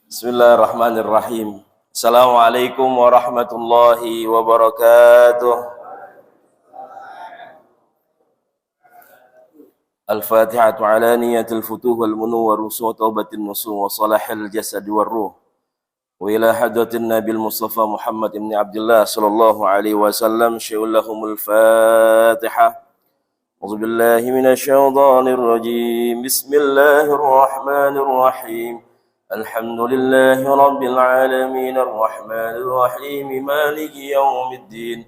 Bismillahirrahmanirrahim. Assalamualaikum warahmatullahi wabarakatuh. Al-Fatihatu ala niyatil futuh wal munawwar wa taubatin nusum wa salahil jasad war ruh. Wa ila hadratin Nabil Mustafa Muhammad ibn Abdullah sallallahu alaihi wasallam syai'ul lahumul Fatihah. A'udzu billahi minasy syaithanir rajim. Bismillahirrahmanirrahim. Alhamdulillahi rabbil alamin arrahmanir rahim maliki yaumiddin.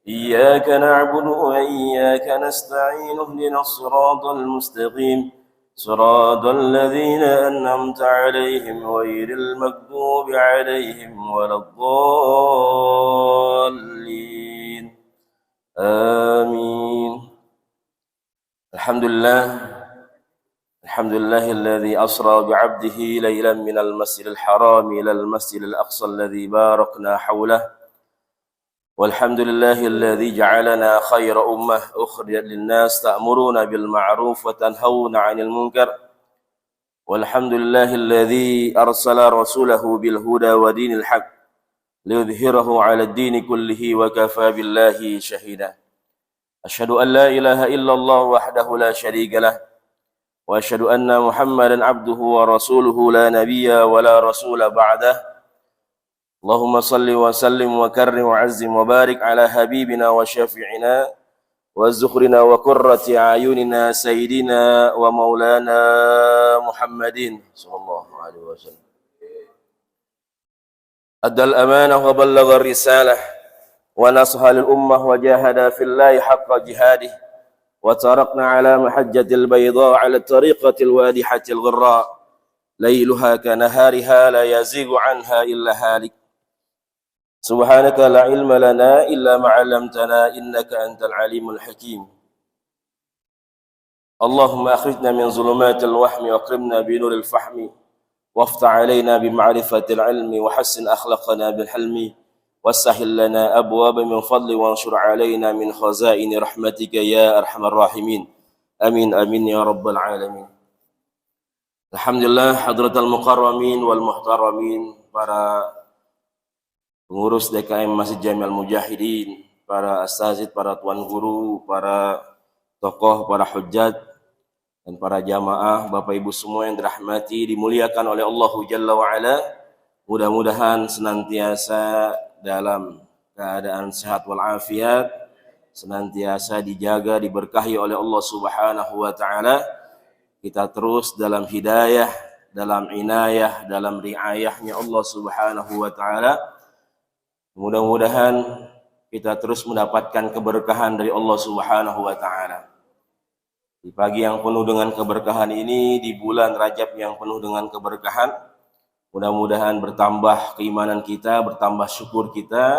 Iyyaka na'budu wa iyyaka nasta'in ihdinas siratal mustaqim. Siratal ladzina an'amta 'alaihim ghairil maghdubi 'alaihim waladdallin. Amin. Alhamdulillahilladzi asra bi'abdihi laylan minal masjidil haram ilal masjidil aqsa alladzi barakna hawlahu. Walhamdulillahilladzi ja'alana khayra ummah ukhrijat lin-nas ta'muruna bil ma'ruf wa tanhauna 'anil munkar. Walhamdulillahilladzi arsala rasulahu bil huda wa dinil haqq liyudhhirahu 'alad dini kullihi wa kafa billahi shahida. Asyhadu an la ilaha illallah wahdahu la syarika lah. Wa asyhadu anna Muhammadan abduhu wa rasuluhu la nabiyya wa la rasula ba'dah. Allahumma salli wa sallim wa karrim wa azzim wa barik ala habibina wa syafi'ina wa zukhrina wa qurrati ayunina sayyidina wa maulana Muhammadin sallallahu alaihi wasallam. Addal amanah wa ballagha risalah wa nasaha lil ummah wa jahada fillahi haqqa jihadih. وتركنا على محجة البيضاء على الطريقة الوادحة الغراء ليلها كنهارها لا يزيغ عنها إلا هالك. سبحانك لا علم لنا إلا ما علمتنا إنك أنت العليم الحكيم. اللهم أخرجنا من ظلمات الوهم وأكرمنا بنور الفهم وافتح علينا بمعرفة العلم وحسن أخلاقنا بالحلم وسهل لنا أبواب من فضل وانشر علينا من خزائن رحمتك يا أرحم الراحمين. Amin amin ya rabbal alamin. Alhamdulillah hadratal mukarramin wal muhtaramin, para pengurus DKM Masjid Jami'al Mujahidin, para asatidz, para tuan guru, para tokoh, para hujjat, dan para jamaah, Bapak Ibu semua yang dirahmati, dimuliakan oleh Allah Jalla wa Ala. Mudah-mudahan senantiasa dalam keadaan sehat walafiat, senantiasa dijaga, diberkahi oleh Allah Subhanahu wa taala. Kita terus dalam hidayah, dalam inayah, dalam riayahnya Allah Subhanahu wa taala. Mudah-mudahan kita terus mendapatkan keberkahan dari Allah Subhanahu wa taala. Di pagi yang penuh dengan keberkahan ini, di bulan Rajab yang penuh dengan keberkahan, mudah-mudahan bertambah keimanan kita, bertambah syukur kita,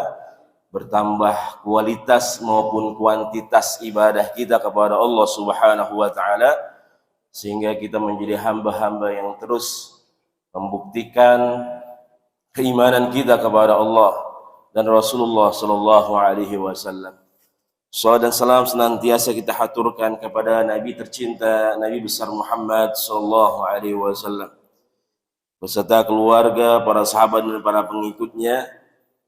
bertambah kualitas maupun kuantitas ibadah kita kepada Allah Subhanahu wa taala, sehingga kita menjadi hamba-hamba yang terus membuktikan keimanan kita kepada Allah dan Rasulullah sallallahu alaihi wasallam. Salawat dan salam senantiasa kita haturkan kepada Nabi tercinta, Nabi besar Muhammad sallallahu alaihi wasallam, beserta keluarga, para sahabat dan para pengikutnya.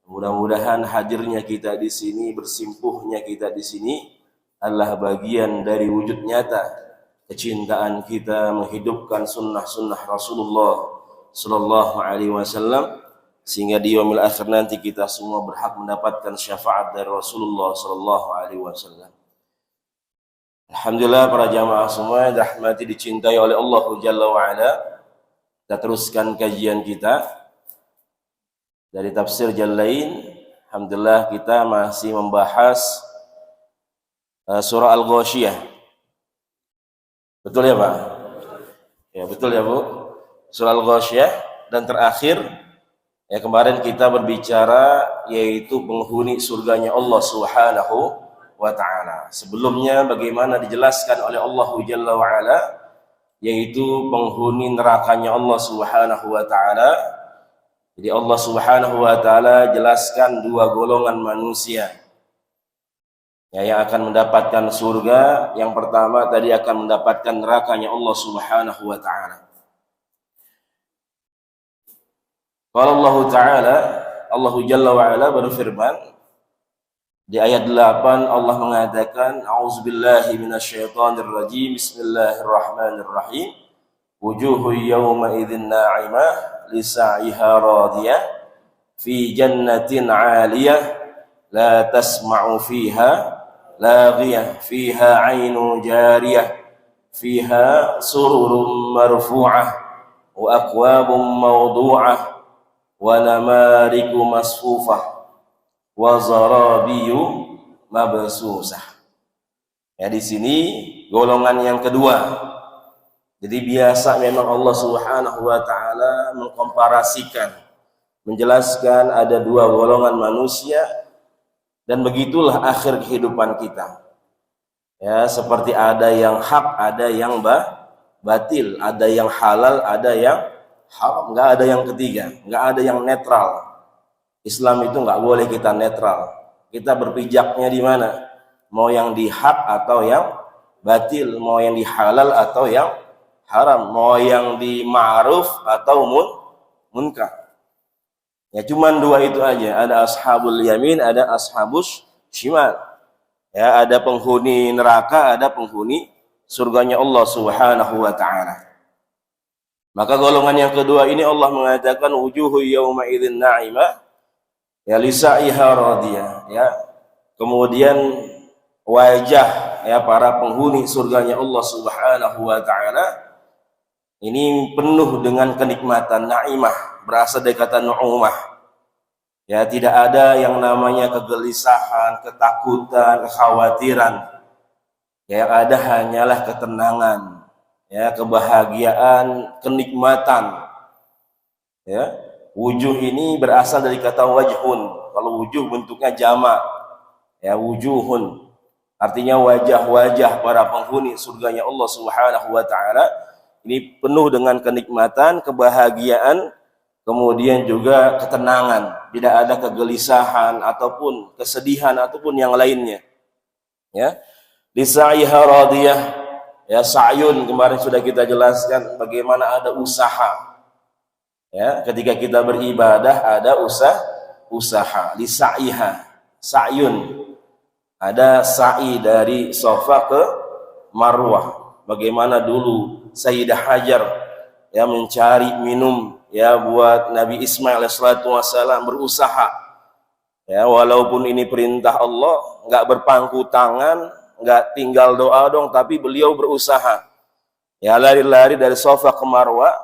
Mudah-mudahan hadirnya kita di sini, bersimpuhnya kita di sini adalah bagian dari wujud nyata kecintaan kita menghidupkan sunnah-sunnah Rasulullah sallallahu alaihi wasallam, sehingga di yaumil akhir nanti kita semua berhak mendapatkan syafaat dari Rasulullah sallallahu alaihi wasallam. Alhamdulillah, para jamaah semua yang dirahmati, dicintai oleh Allah Jalla wa Ala. Kita teruskan kajian kita dari tafsir Jalain. Alhamdulillah kita masih membahas surah Al-Ghasyiyah. Betul ya Pak? Ya betul ya Bu. Surah Al-Ghasyiyah. Dan terakhir ya kemarin kita berbicara yaitu penghuni surganya Allah Subhanahu wa taala. Sebelumnya bagaimana dijelaskan oleh Allah Jalla wa ala yaitu penghuni nerakanya Allah Subhanahu wa taala. Jadi Allah Subhanahu wa taala jelaskan dua golongan manusia ya, yang akan mendapatkan surga. Yang pertama tadi akan mendapatkan nerakanya Allah Subhanahu wa taala. Qala Allah taala, Allah Jalla wa ala berfirman di ayat 8, Allah mengatakan a'udzubillahi minasyaitonir rajim, bismillahirrahmanirrahim, wujuhu yawma idzin na'imah lisa'iha radiyah fi jannatin 'aliyah la tasma'u fiha laghiyah fiha 'ainun jariyah fiha sururun marfu'ah wa akwabun mawdu'ah wa namariku masfufah wa zarabiyu mabsusah. Ya, di sini golongan yang kedua. Jadi biasa memang Allah Subhanahu wa taala mengkomparasikan, menjelaskan ada dua golongan manusia dan begitulah akhir kehidupan kita. Ya, seperti ada yang hak, ada yang batil, ada yang halal, ada yang haram, enggak ada yang ketiga, enggak ada yang netral. Islam itu nggak boleh kita netral. Kita berpijaknya di mana? Mau yang di hak atau yang batil, mau yang di halal atau yang haram, mau yang di ma'ruf atau munkar. Ya cuman dua itu aja. Ada ashabul yamin, ada ashabus shimal. Ya ada penghuni neraka, ada penghuni surganya Allah Subhanahu wa taala. Maka golongan yang kedua ini Allah mengatakan wujuhu yauma idzin na'imah ya lisa'iha radiyah, ya. Kemudian wajah ya para penghuni surganya Allah Subhanahu wa taala ini penuh dengan kenikmatan, naimah, berasal dari kata nu'umah. Ya, tidak ada yang namanya kegelisahan, ketakutan, kekhawatiran. Ya, yang ada hanyalah ketenangan, ya, kebahagiaan, kenikmatan. Ya. Wujuh ini berasal dari kata wajhun. Kalau wujuh bentuknya jamak, ya wujuhun. Artinya wajah-wajah para penghuni surganya Allah Subhanahu wa taala ini penuh dengan kenikmatan, kebahagiaan, kemudian juga ketenangan. Tidak ada kegelisahan ataupun kesedihan ataupun yang lainnya. Ya. Lisa'iha radiyah. Ya, sa'yun kemarin sudah kita jelaskan bagaimana ada usaha. Ya, ketika kita beribadah ada usaha li sa'iha, sa'yun. Ada sa'i dari Safa ke Marwah. Bagaimana dulu Sayyidah Hajar ya mencari minum ya buat Nabi Ismail alaihissalatu wassalam, berusaha. Ya, walaupun ini perintah Allah, enggak berpangku tangan, enggak tinggal doa dong, tapi beliau berusaha. Ya, lari-lari dari Safa ke Marwah.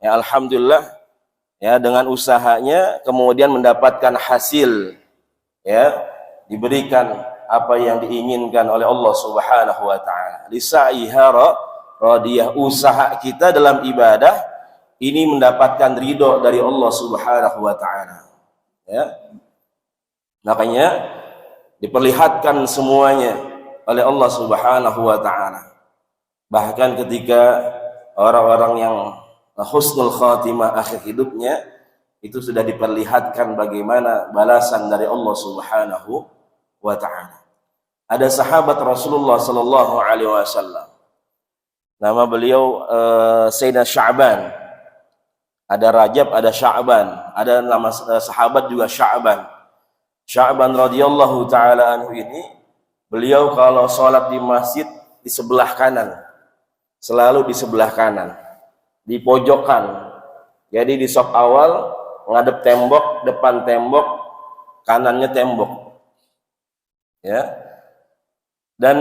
Ya, alhamdulillah. Ya, dengan usahanya kemudian mendapatkan hasil, ya diberikan apa yang diinginkan oleh Allah Subhanahu wa taala. Lisa'iha radiyah, usaha kita dalam ibadah ini mendapatkan ridho dari Allah Subhanahu wa taala. Ya. Makanya diperlihatkan semuanya oleh Allah Subhanahu wa taala. Bahkan ketika orang-orang yang husnul khatimah akhir hidupnya itu sudah diperlihatkan bagaimana balasan dari Allah Subhanahu wa taala. Ada sahabat Rasulullah sallallahu alaihi wasallam. Nama beliau Sayyidina Sya'ban. Ada Rajab, ada Sya'ban. Ada nama sahabat juga Sya'ban. Sya'ban radhiyallahu taala anhu ini beliau kalau sholat di masjid di sebelah kanan. Selalu di sebelah kanan. Di pojokan. Jadi di saf awal ngadep tembok, depan tembok, kanannya tembok. Ya. Dan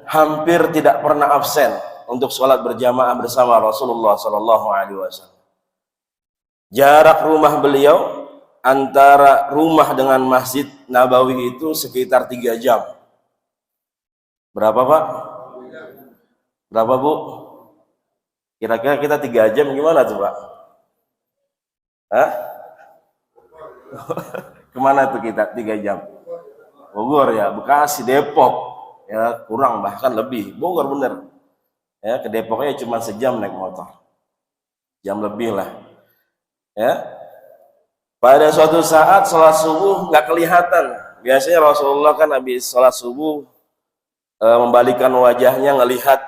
hampir tidak pernah absen untuk sholat berjamaah bersama Rasulullah sallallahu alaihi wasallam. Jarak rumah beliau antara rumah dengan Masjid Nabawi itu sekitar 3 jam. Berapa Pak? Berapa Bu? Kira-kira kita 3 jam gimana tuh Pak? Hah? Kemana tuh kita 3 jam? Bogor ya, Bekasi, Depok ya, kurang bahkan lebih. Bogor bener ya, ke Depoknya cuma sejam naik motor, jam lebih lah ya. Pada suatu saat sholat subuh nggak kelihatan. Biasanya Rasulullah kan habis sholat subuh membalikan wajahnya ngelihat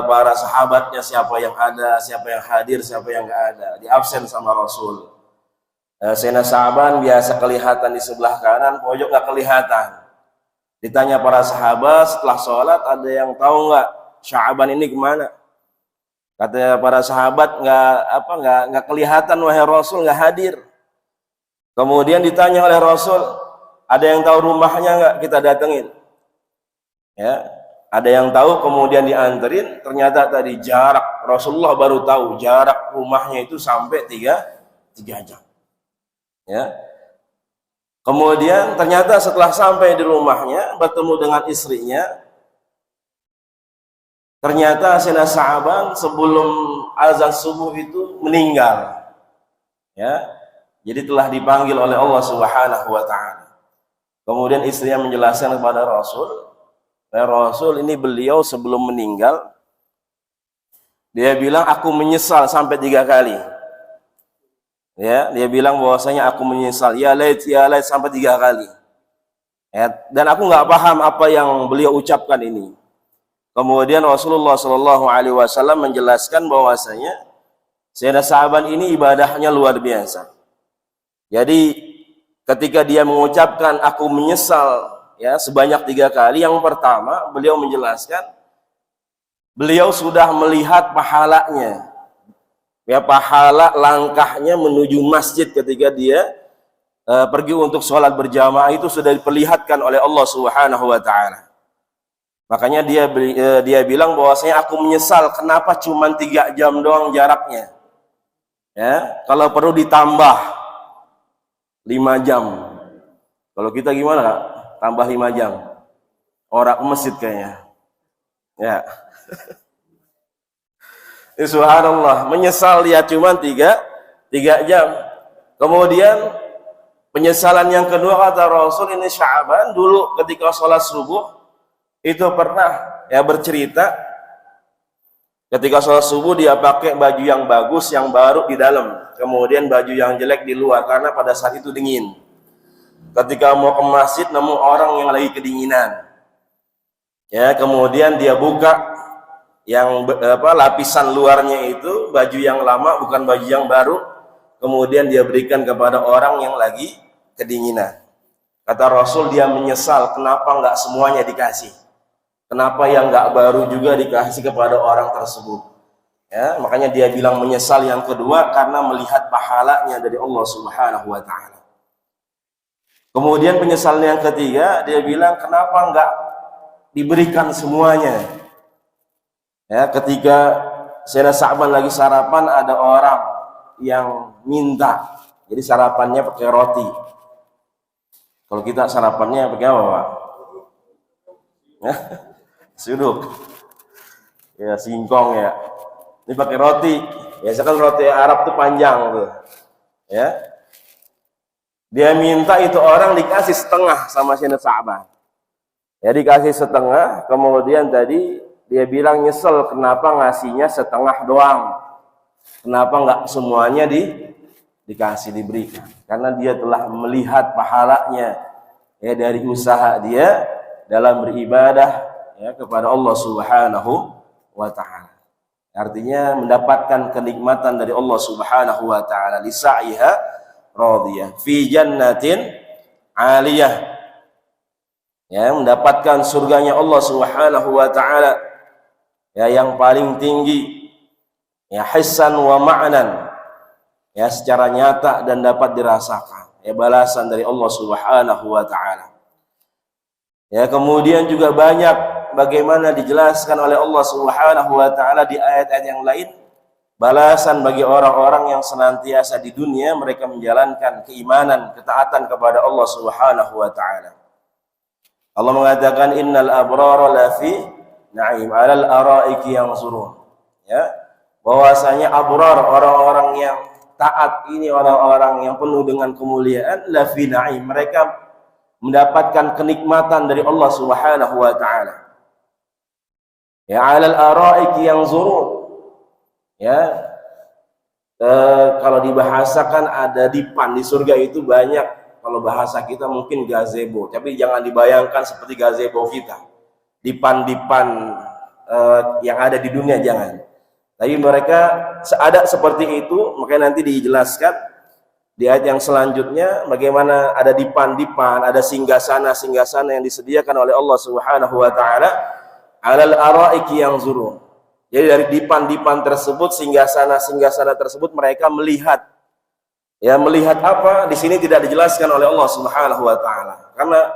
para sahabatnya, siapa yang ada, siapa yang hadir, siapa yang nggak ada, di absen sama Rasul. Sayyidina Sya'ban biasa kelihatan di sebelah kanan, pojok nggak kelihatan. Ditanya para sahabat setelah sholat, ada yang tahu nggak Sya'ban ini kemana? Kata para sahabat, nggak kelihatan wahai Rasul, nggak hadir. Kemudian ditanya oleh Rasul, ada yang tahu rumahnya nggak, kita datengin. Ya, ada yang tahu, kemudian dianterin. Ternyata tadi jarak, Rasulullah baru tahu jarak rumahnya itu sampai 3 jam. Ya. Kemudian ternyata setelah sampai di rumahnya bertemu dengan istrinya, ternyata Sayyidina Sya'ban sebelum azan subuh itu meninggal. Ya. Jadi telah dipanggil oleh Allah Subhanahu wa taala. Kemudian istrinya menjelaskan kepada Rasul, "Ya Rasul, ini beliau sebelum meninggal dia bilang aku menyesal sampai 3 kali." Ya, dia bilang bahwasanya aku menyesal, ya lait sampai 3 kali. Ya, dan aku nggak paham apa yang beliau ucapkan ini. Kemudian Rasulullah Shallallahu Alaihi Wasallam menjelaskan bahwasanya Sayyidina Sya'ban ini ibadahnya luar biasa. Jadi ketika dia mengucapkan aku menyesal ya sebanyak 3 kali, yang pertama beliau menjelaskan beliau sudah melihat pahalanya. Ya, pahala langkahnya menuju masjid ketika dia pergi untuk sholat berjamaah itu sudah diperlihatkan oleh Allah Subhanahu wa taala. Makanya dia bilang bahwasanya aku menyesal kenapa cuma 3 jam doang jaraknya. Ya, kalau perlu ditambah 5 jam. Kalau kita gimana Kak? Tambah 5 jam. Orang ke masjid kayaknya. Ya. Subhanallah, menyesal dia cuma 3 jam. Kemudian penyesalan yang kedua kata Rasul, ini Sya'ban dulu ketika sholat subuh itu pernah ya bercerita ketika sholat subuh dia pakai baju yang bagus yang baru di dalam, kemudian baju yang jelek di luar karena pada saat itu dingin. Ketika mau ke masjid nemu orang yang lagi kedinginan, ya kemudian dia buka yang lapisan luarnya itu baju yang lama, bukan baju yang baru, kemudian dia berikan kepada orang yang lagi kedinginan. Kata Rasul dia menyesal kenapa nggak semuanya dikasih, kenapa yang nggak baru juga dikasih kepada orang tersebut. Ya, makanya dia bilang menyesal yang kedua karena melihat pahalanya dari Allah Subhanahu wa taala. Kemudian penyesalan yang ketiga dia bilang kenapa nggak diberikan semuanya. Ya, ketika Sayyidina Sya'ban lagi sarapan, ada orang yang minta. Jadi sarapannya pakai roti. Kalau kita sarapannya pakai apa, Pak? Ya, suduk. Ya, singkong ya. Ini pakai roti. Biasanya kan roti Arab tuh panjang tuh. Ya. Dia minta itu orang dikasih setengah sama Sayyidina Sya'ban. Ya, dikasih setengah, kemudian tadi dia bilang nyesel kenapa ngasihnya setengah doang, kenapa nggak semuanya dikasih, diberikan, karena dia telah melihat pahalanya ya dari usaha dia dalam beribadah ya kepada Allah Subhanahu wa taala. Artinya mendapatkan kenikmatan dari Allah Subhanahu wa taala, li sa'iha radiyah fi jannatin 'aliyah. Ya, mendapatkan surganya Allah Subhanahu wa taala ya yang paling tinggi ya, hissan wa ma'nan ya, secara nyata dan dapat dirasakan ya balasan dari Allah Subhanahu wa taala. Ya, kemudian juga banyak bagaimana dijelaskan oleh Allah Subhanahu wa taala di ayat-ayat yang lain balasan bagi orang-orang yang senantiasa di dunia mereka menjalankan keimanan, ketaatan kepada Allah Subhanahu wa taala. Allah mengatakan innal abrara lafi na'im, 'alal araiki yanzurun. Ya, bahwasanya abrar, orang-orang yang taat ini, orang-orang yang penuh dengan kemuliaan, la fi na'im, mereka mendapatkan kenikmatan dari Allah Subhanahu wa taala. Ya, 'alal araiki yanzurun. Ya, kalau dibahasakan ada dipan di surga itu banyak. Kalau bahasa kita mungkin gazebo, tapi jangan dibayangkan seperti gazebo kita. Dipan-dipan yang ada di dunia, jangan. Tapi mereka ada seperti itu, makanya nanti dijelaskan di ayat yang selanjutnya bagaimana ada dipan-dipan, ada singgasana-singgasana yang disediakan oleh Allah Subhanahu wa taala, 'alal araiki yanzurun. Jadi dari dipan-dipan tersebut, singgasana-singgasana tersebut mereka melihat. Ya, melihat apa? Di sini tidak dijelaskan oleh Allah Subhanahu wa taala. Karena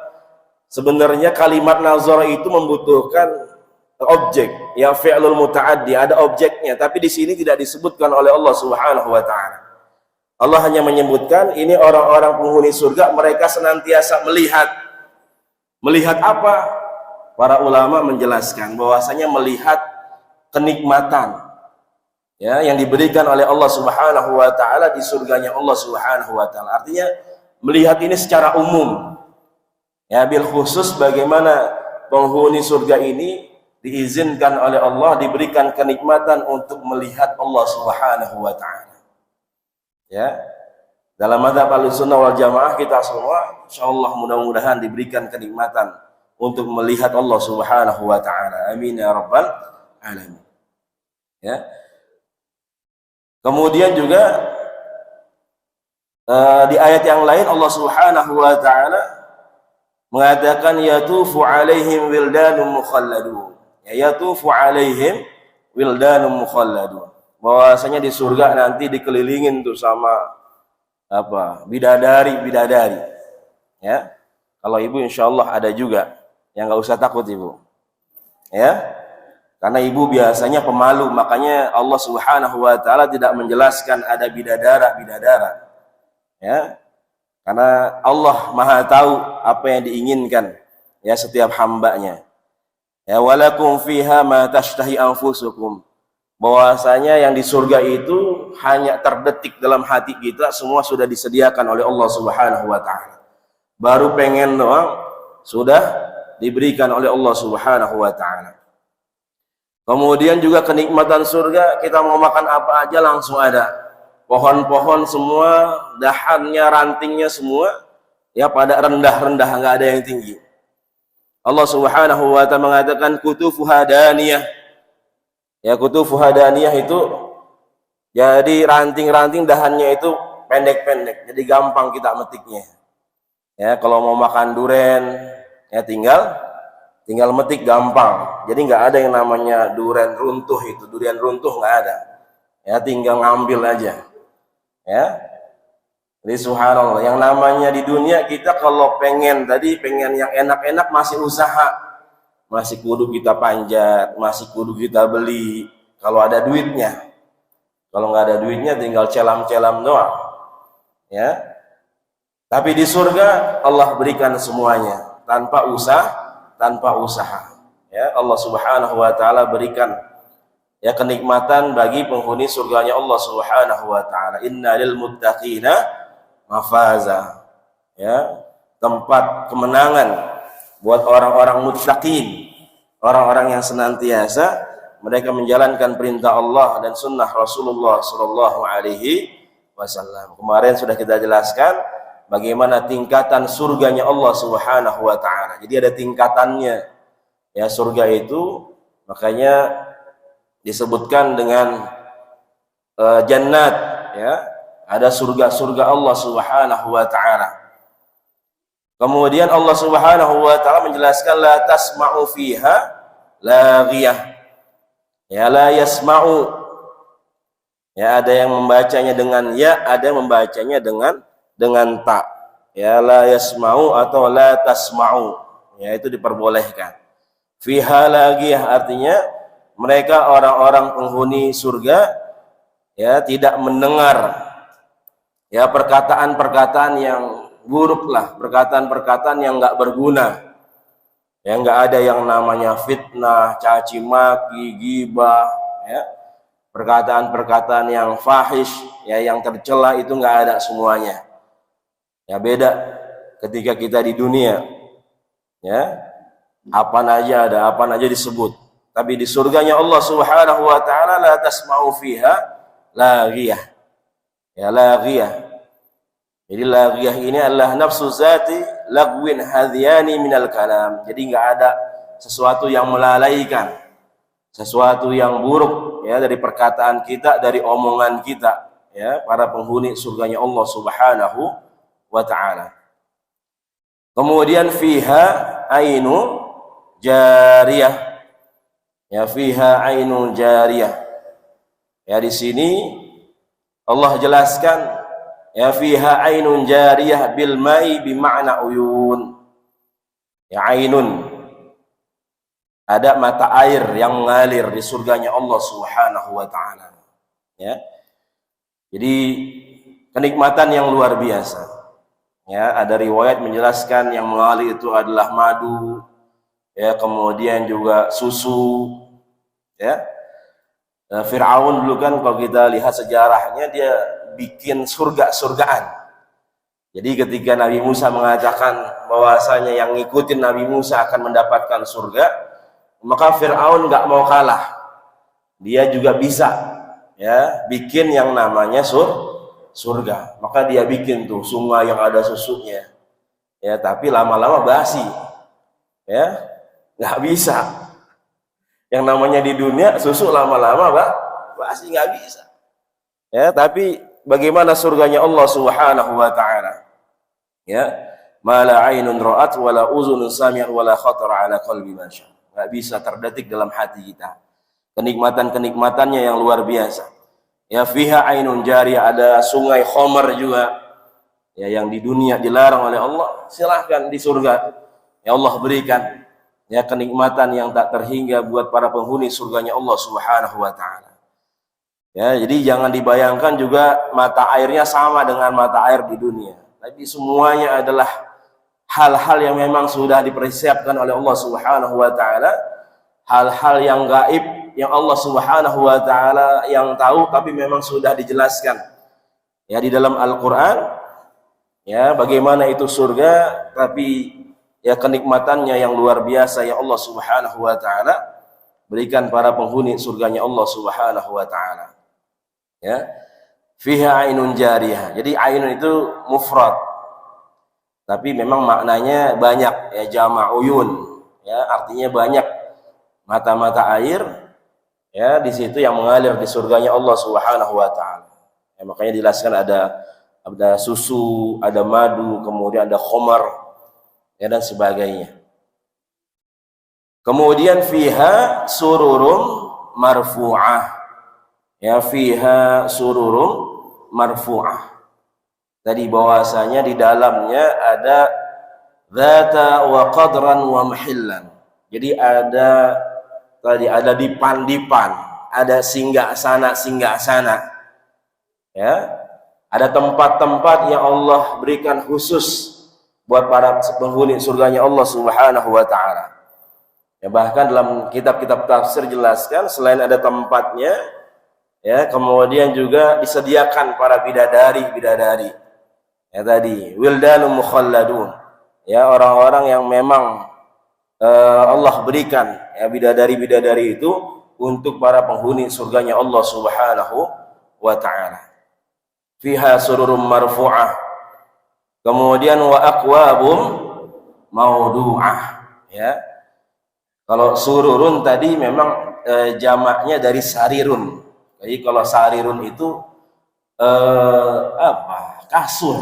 sebenarnya kalimat nazar itu membutuhkan objek, ya fi'lul muta'addi, ada objeknya, tapi di sini tidak disebutkan oleh Allah Subhanahu wa taala. Allah hanya menyebutkan ini orang-orang penghuni surga mereka senantiasa melihat. Melihat apa? Para ulama menjelaskan bahwasanya melihat kenikmatan, ya, yang diberikan oleh Allah Subhanahu wa taala di surganya Allah Subhanahu wa taala. Artinya melihat ini secara umum. Ya, bil khusus bagaimana penghuni surga ini diizinkan oleh Allah, diberikan kenikmatan untuk melihat Allah Subhanahu wa taala. Ya. Dalam mazhab Ahlussunnah wal Jamaah kita semua insyaallah mudah-mudahan diberikan kenikmatan untuk melihat Allah Subhanahu wa taala. Amin ya rabbal alamin. Ya. Kemudian juga di ayat yang lain Allah Subhanahu wa taala mengatakan yatufu alaihim wildanum mukhalladun. Ya, yatufu alaihim wildanum mukhalladun. Bahwasanya di surga nanti dikelilingin tuh sama apa? Bidadari-bidadari. Ya. Kalau ibu insyaallah ada juga. Yang enggak usah takut ibu. Ya. Karena ibu biasanya pemalu, makanya Allah Subhanahu wa taala tidak menjelaskan ada bidadara. Ya. Karena Allah Maha tahu apa yang diinginkan ya setiap hambanya. Ya, walakum fiha ma tashtahi anfusukum. Bahwasanya yang di surga itu hanya terdetik dalam hati kita, semua sudah disediakan oleh Allah Subhanahu wa taala. Baru pengen doang sudah diberikan oleh Allah Subhanahu wa taala. Kemudian juga kenikmatan surga, kita mau makan apa aja langsung ada. Pohon-pohon semua, dahannya, rantingnya semua, ya pada rendah-rendah, nggak ada yang tinggi. Allah Subhanahu wa ta'ala mengatakan kutufuha daniyah. Ya, kutufuha daniyah itu, jadi ranting-ranting dahannya itu pendek-pendek, jadi gampang kita metiknya. Ya, kalau mau makan duren, ya tinggal metik gampang. Jadi nggak ada yang namanya durian runtuh itu. Durian runtuh nggak ada. Ya, tinggal ngambil aja. Ya. Jadi subhanallah, yang namanya di dunia kita kalau pengen yang enak-enak masih usaha. Masih kudu kita panjat, masih kudu kita beli kalau ada duitnya. Kalau nggak ada duitnya tinggal celam-celam doang. Ya. Tapi di surga Allah berikan semuanya tanpa usaha. Ya, Allah Subhanahu wa taala berikan ya kenikmatan bagi penghuni surganya Allah Subhanahu wa taala. Innal muttaqina mafaza. Ya, tempat kemenangan buat orang-orang muttaqin, orang-orang yang senantiasa mereka menjalankan perintah Allah dan sunnah Rasulullah sallallahu alaihi wasallam. Kemarin sudah kita jelaskan bagaimana tingkatan surganya Allah Subhanahu wa taala. Jadi ada tingkatannya. Ya, surga itu makanya disebutkan dengan jannat, ya. Ada surga-surga Allah Subhanahu wa taala. Kemudian Allah Subhanahu wa taala menjelaskan la tasma'u fiha laghiyah. Ya, la yasma'u. Ya, ada yang membacanya dengan ya, ada yang membacanya dengan ta. Ya, la yasma'u atau la tasma'u. Ya, itu diperbolehkan. Fiha laghiyah artinya mereka orang-orang penghuni surga ya tidak mendengar ya perkataan-perkataan yang buruk lah, perkataan-perkataan yang enggak berguna. Ya, nggak ada yang namanya fitnah, caci maki, ghibah, ya, perkataan-perkataan yang fahish, ya, yang tercela, itu nggak ada semuanya. Ya, beda ketika kita di dunia, ya, apa aja ada, apa aja disebut. Tapi di surganya Allah Subhanahu wa taala la tasma'u fiha laghiyah. Ya, laghiyah. Jadi laghiyah ini adalah nafsu zati lagwin hadhiyani minal kalam. Jadi nggak ada sesuatu yang melalaikan, sesuatu yang buruk, ya, dari perkataan kita, dari omongan kita, ya, para penghuni surganya Allah Subhanahu wa taala. Kemudian fiha ainu jariyah. Ya, fiha ainu jariyah. Ya, di sini Allah jelaskan, ya, fiha ainun jariyah bil ma'i bi ma'na uyun. Ya, ainun, ada mata air yang mengalir di surganya Allah Subhanahu wa taala. Ya. Jadi kenikmatan yang luar biasa. Ya, ada riwayat menjelaskan yang mengalir itu adalah madu, ya, kemudian juga susu, ya. Fir'aun dulu kan kalau kita lihat sejarahnya dia bikin surga-surgaan. Jadi ketika Nabi Musa mengatakan bahwasanya yang ngikutin Nabi Musa akan mendapatkan surga, maka Fir'aun nggak mau kalah. Dia juga bisa, ya, bikin yang namanya surga. Maka dia bikin tuh sungai yang ada susunya. Ya, tapi lama-lama basi. Ya, nggak bisa. Yang namanya di dunia susu lama-lama basi, nggak bisa. Ya, tapi bagaimana surganya Allah Subhanahu wa taala? Ya, mala ainun ra'at wala uzunun sami'at wala khatara ala qalbi man syaa. Enggak bisa terdetik dalam hati kita. Kenikmatan-kenikmatannya yang luar biasa. Ya, fiha ainun jariyah, ada sungai khamar juga. Ya, yang di dunia dilarang oleh Allah, silahkan di surga. Ya, Allah berikan, ya, kenikmatan yang tak terhingga buat para penghuni surganya Allah Subhanahu wa taala. Ya, jadi jangan dibayangkan juga mata airnya sama dengan mata air di dunia. Tapi semuanya adalah hal-hal yang memang sudah dipersiapkan oleh Allah Subhanahu wa taala, hal-hal yang gaib yang Allah Subhanahu wa taala yang tahu, tapi memang sudah dijelaskan, ya, di dalam Al-Qur'an. Ya, bagaimana itu surga, tapi ya kenikmatannya yang luar biasa yang Allah Subhanahu wa taala berikan para penghuni surganya Allah Subhanahu wa taala. Ya, fiha ainun jariyah. Jadi ainun itu mufrad, tapi memang maknanya banyak, ya, jama' uyun, ya, artinya banyak mata-mata air, ya, di situ yang mengalir di surganya Allah Subhanahu wa taala. Ya, makanya dijelaskan ada susu, ada madu, kemudian ada khamar, ya, dan sebagainya. Kemudian fiha sururum marfu'ah. Ya, fiha sururum marfu'ah. Tadi bahwasanya di dalamnya ada dzata wa qadran wa mahillan. Jadi ada dipan-dipan, ada singgah sana. Ya. Ada tempat-tempat yang Allah berikan khusus buat para penghuni surganya Allah Subhanahu wa taala. Ya, bahkan dalam kitab-kitab tafsir jelaskan selain ada tempatnya, ya, kemudian juga disediakan para bidadari. Ya, tadi wildanum mukhalladun, ya, orang-orang yang memang Allah berikan, ya, bidadari itu untuk para penghuni surganya Allah Subhanahu wa taala. Fiha sururum marfu'ah. Kemudian wa aqwabum maudu'ah, ya. Kalau sururun tadi memang jamaknya dari sarirun. Jadi kalau sarirun itu kasur.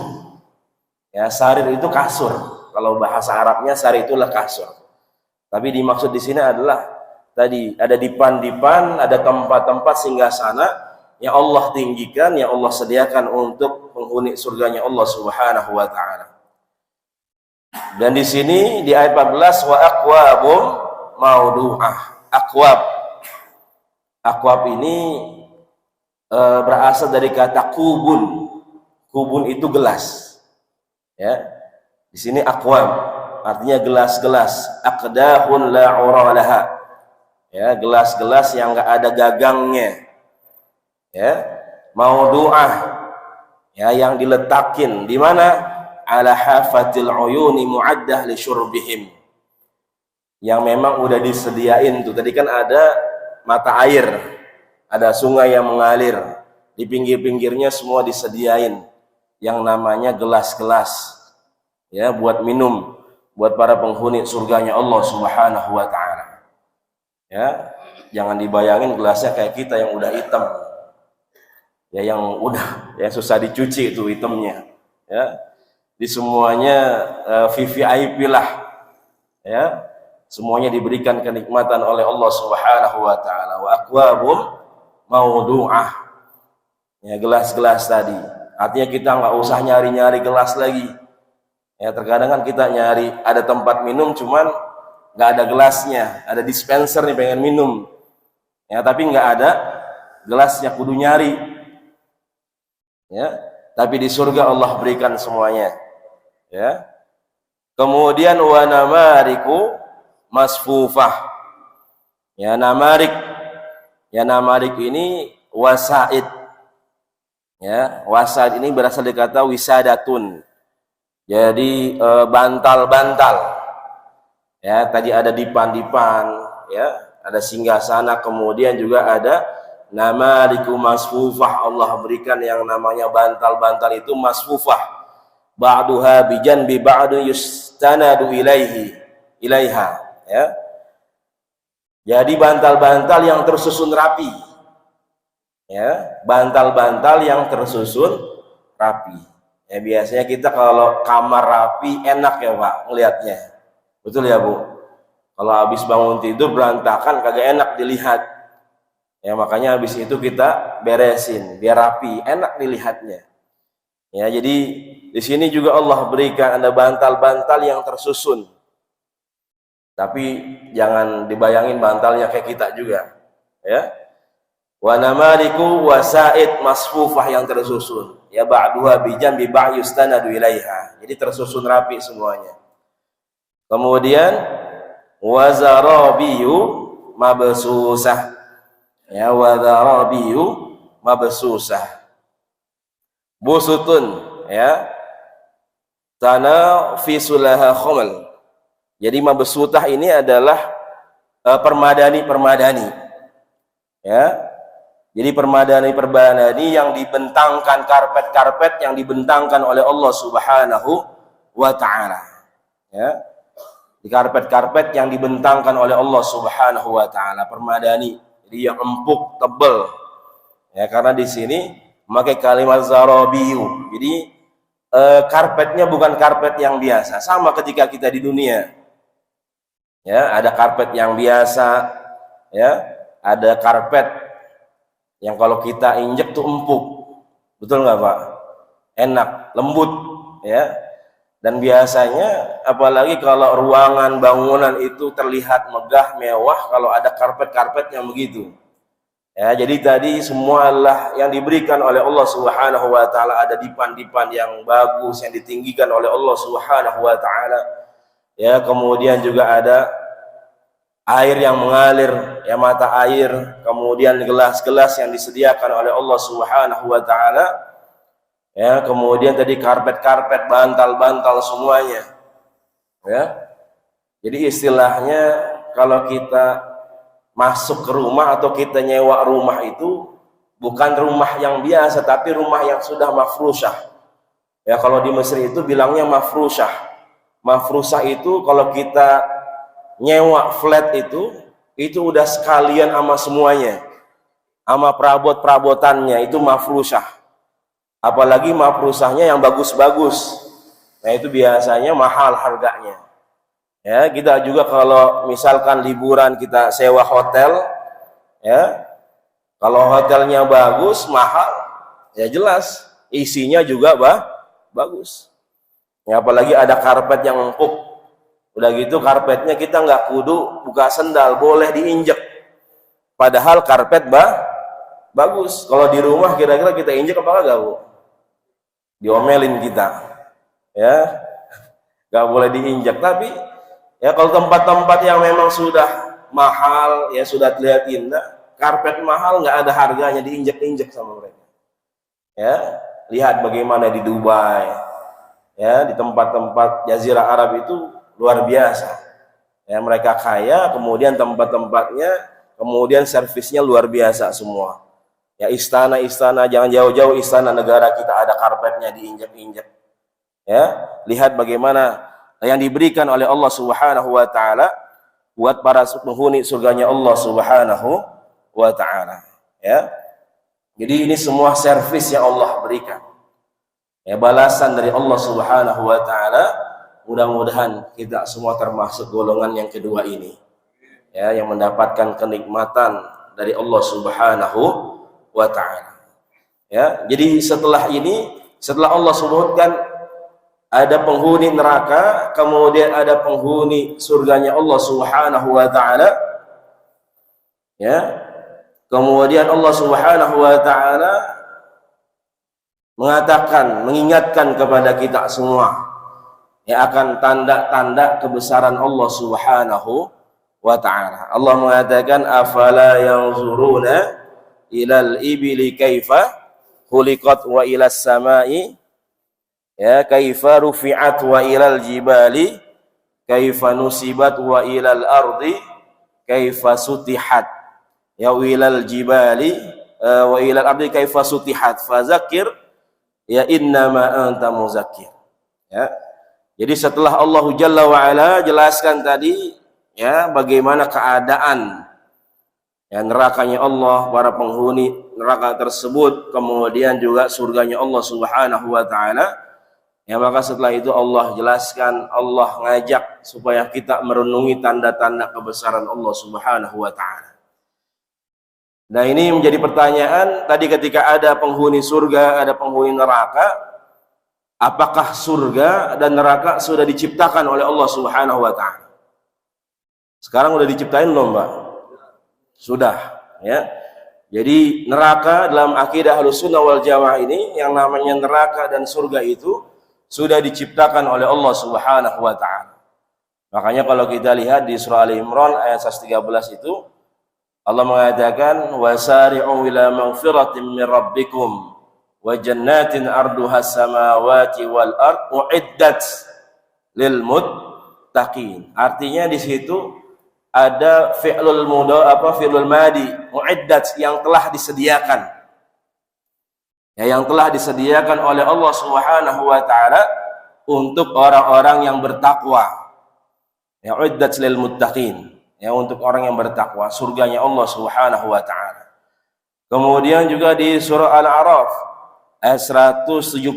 Ya, sarir itu kasur. Kalau bahasa Arabnya sarir itulah kasur. Tapi dimaksud di sini adalah tadi ada dipan-dipan, ada tempat-tempat singgasana yang Allah tinggikan, yang Allah sediakan untuk penghuni surganya Allah Subhanahu wa taala. Dan di sini di ayat 14 wa aqwabum maudu'ah. Aqwab ini berasal dari kata kubun. Kubun itu gelas. Ya. Di sini aqwab. artinya gelas-gelas, aqdahun la uralaha, ya, gelas-gelas yang enggak ada gagangnya, ya, maudu'ah, ya, yang diletakin di mana, ala hafatil uyuni mu'addah li syurbihim, yang memang udah disediain tuh. Tadi kan ada mata air, ada sungai yang mengalir, di pinggir-pinggirnya semua disediain yang namanya gelas-gelas, ya, buat minum, buat para penghuni surganya Allah Subhanahu wa taala. Ya, jangan dibayangin gelasnya kayak kita yang udah hitam. Ya, yang udah ya susah dicuci itu hitamnya. Ya. Di semuanya VVIP lah. Ya. Semuanya diberikan kenikmatan oleh Allah Subhanahu wa taala. Wa aqwabum maudu'ah. Ya, gelas-gelas tadi. Artinya kita nggak usah nyari-nyari gelas lagi. Ya, terkadang kan kita nyari ada tempat minum cuman nggak ada gelasnya, ada dispenser nih pengen minum. Ya, tapi nggak ada gelasnya, kudu nyari. Ya, tapi di surga Allah berikan semuanya. Ya. Kemudian wa namariku masfufah. Ya, namarik. Ya, namarik ini wasaid. Ya, wasaid ini berasal dari kata wisadatun. Jadi bantal-bantal. Ya, tadi ada dipan-dipan, ya, ada singgasana, kemudian juga ada namariku masfufah. Allah berikan yang namanya bantal-bantal itu masfufah. Ba'duha bijanbi ba'du yustanadu ilaiha, ya. Jadi bantal-bantal yang tersusun rapi. Ya, bantal-bantal yang tersusun rapi. Ya, biasanya kita kalau kamar rapi enak ya Pak ngelihatnya. Betul ya Bu? Kalau habis bangun tidur berantakan kagak enak dilihat. Ya, makanya habis itu kita beresin biar rapi, enak dilihatnya. Ya, jadi di sini juga Allah berikan ada bantal-bantal yang tersusun. Tapi jangan dibayangin bantalnya kayak kita juga. Ya. Wa namaliku wasaid masfufah yang tersusun. Ya, ba'duha bijambi ba'd yustanadu ilaiha. Jadi tersusun rapi semuanya. Kemudian wazarabiyu mabsusah. Ya, wazarabiyu mabsusah. Busutun, ya. Tanafisulaha khamal. Jadi mabsutah ini adalah permadani. Ya. Jadi permadani yang dibentangkan, karpet-karpet yang dibentangkan oleh Allah Subhanahu wa taala. Ya. Di karpet-karpet yang dibentangkan oleh Allah Subhanahu wa taala, permadani. Jadi yang empuk, tebal. Ya, karena di sini memakai kalimat zarabiyu. Jadi karpetnya bukan karpet yang biasa, sama ketika kita di dunia. Ya, ada karpet yang biasa, ya, ada karpet yang kalau kita injek tuh empuk, betul nggak Pak? Enak, lembut, ya. Dan biasanya, apalagi kalau ruangan bangunan itu terlihat megah, mewah, kalau ada karpet-karpet yang begitu. Ya, jadi tadi semua adalah yang diberikan oleh Allah Subhanahu wa taala, ada dipan-dipan yang bagus yang ditinggikan oleh Allah Subhanahu wa taala. Ya, kemudian juga ada air yang mengalir, ya, mata air, kemudian gelas-gelas yang disediakan oleh Allah Subhanahu wa taala. Ya, kemudian tadi karpet-karpet, bantal-bantal semuanya. Ya. Jadi istilahnya kalau kita masuk ke rumah atau kita nyewa rumah itu bukan rumah yang biasa tapi rumah yang sudah mafrusyah. Ya, kalau di Mesir itu bilangnya mafrusyah. Mafrusyah itu kalau kita nyewa flat itu udah sekalian sama semuanya, sama perabot-perabotannya, itu mafrusyah. Apalagi mafrusyahnya yang bagus-bagus, nah itu biasanya mahal harganya. Ya, kita juga kalau misalkan liburan kita sewa hotel, ya, kalau hotelnya bagus mahal, ya jelas isinya juga bagus. Ya, apalagi ada karpet yang empuk. Udah gitu karpetnya kita nggak kudu buka sendal, boleh diinjek. Padahal karpet bagus. Kalau di rumah kira-kira kita injek apa enggak Bu? Diomelin kita. Ya. nggak boleh diinjak. Tapi ya kalau tempat-tempat yang memang sudah mahal, ya sudah terlihat indah, karpet mahal nggak ada harganya, diinjak-injak sama mereka. Ya, lihat bagaimana di Dubai, ya di tempat-tempat Jazirah Arab itu luar biasa. Ya mereka kaya, kemudian tempat-tempatnya, kemudian servisnya luar biasa semua. Ya istana-istana, jangan jauh-jauh istana negara kita ada karpetnya diinjak-injak. Ya, lihat bagaimana yang diberikan oleh Allah Subhanahu wa taala buat para penghuni surganya Allah Subhanahu wa taala. Ya. Jadi ini semua servis yang Allah berikan. Ya, balasan dari Allah Subhanahu wa taala. Mudah-mudahan kita semua termasuk golongan yang kedua ini. Ya, yang mendapatkan kenikmatan dari Allah Subhanahu wa taala. Ya, jadi setelah ini, setelah Allah sebutkan ada penghuni neraka, kemudian ada penghuni surganya Allah Subhanahu wa taala. Ya. Kemudian Allah Subhanahu wa taala mengatakan, mengingatkan kepada kita semua ya akan tanda-tanda kebesaran Allah Subhanahu wa taala. Allah mengatakan afala yanzuruna ilal ibili kaifa khuliqat wa ilas samai ya kaifa rufi'at wa ilal jibali kaifa nusibat wa ilal ardi kaifa sutihat ya wa ilal jibali wa ilal ardi kaifa sutihat fazakir ya innama anta muzakkir. Ya. Jadi setelah Allah Jalla wa Ala jelaskan tadi ya bagaimana keadaan ya nerakanya Allah, para penghuni neraka tersebut, kemudian juga surganya Allah Subhanahu wa taala. Ya maka setelah itu Allah jelaskan, Allah ngajak supaya kita merenungi tanda-tanda kebesaran Allah Subhanahu wa taala. Nah, ini menjadi pertanyaan tadi ketika ada penghuni surga, ada penghuni neraka. Apakah surga dan neraka sudah diciptakan oleh Allah Subhanahu wa taala? Sekarang sudah diciptain belum, Mbak? Sudah, ya. Jadi neraka dalam akidah Ahlussunnah wal Jamaah ini yang namanya neraka dan surga itu sudah diciptakan oleh Allah Subhanahu wa taala. Makanya kalau kita lihat di surah Ali Imran ayat 113 itu Allah mengatakan wasari'u ila maghfiratin min rabbikum wa jannatin arduha samawati wal ard uiddat lil muttaqin. Artinya di situ ada fi'lul fi'lul madi uiddat yang telah disediakan. Ya, yang telah disediakan oleh Allah Subhanahu wa taala untuk orang-orang yang bertakwa. Ya uiddat lil muttaqin. Ya untuk orang yang bertakwa, surganya Allah Subhanahu wa taala. Kemudian juga di surah Al-A'raf ayat 179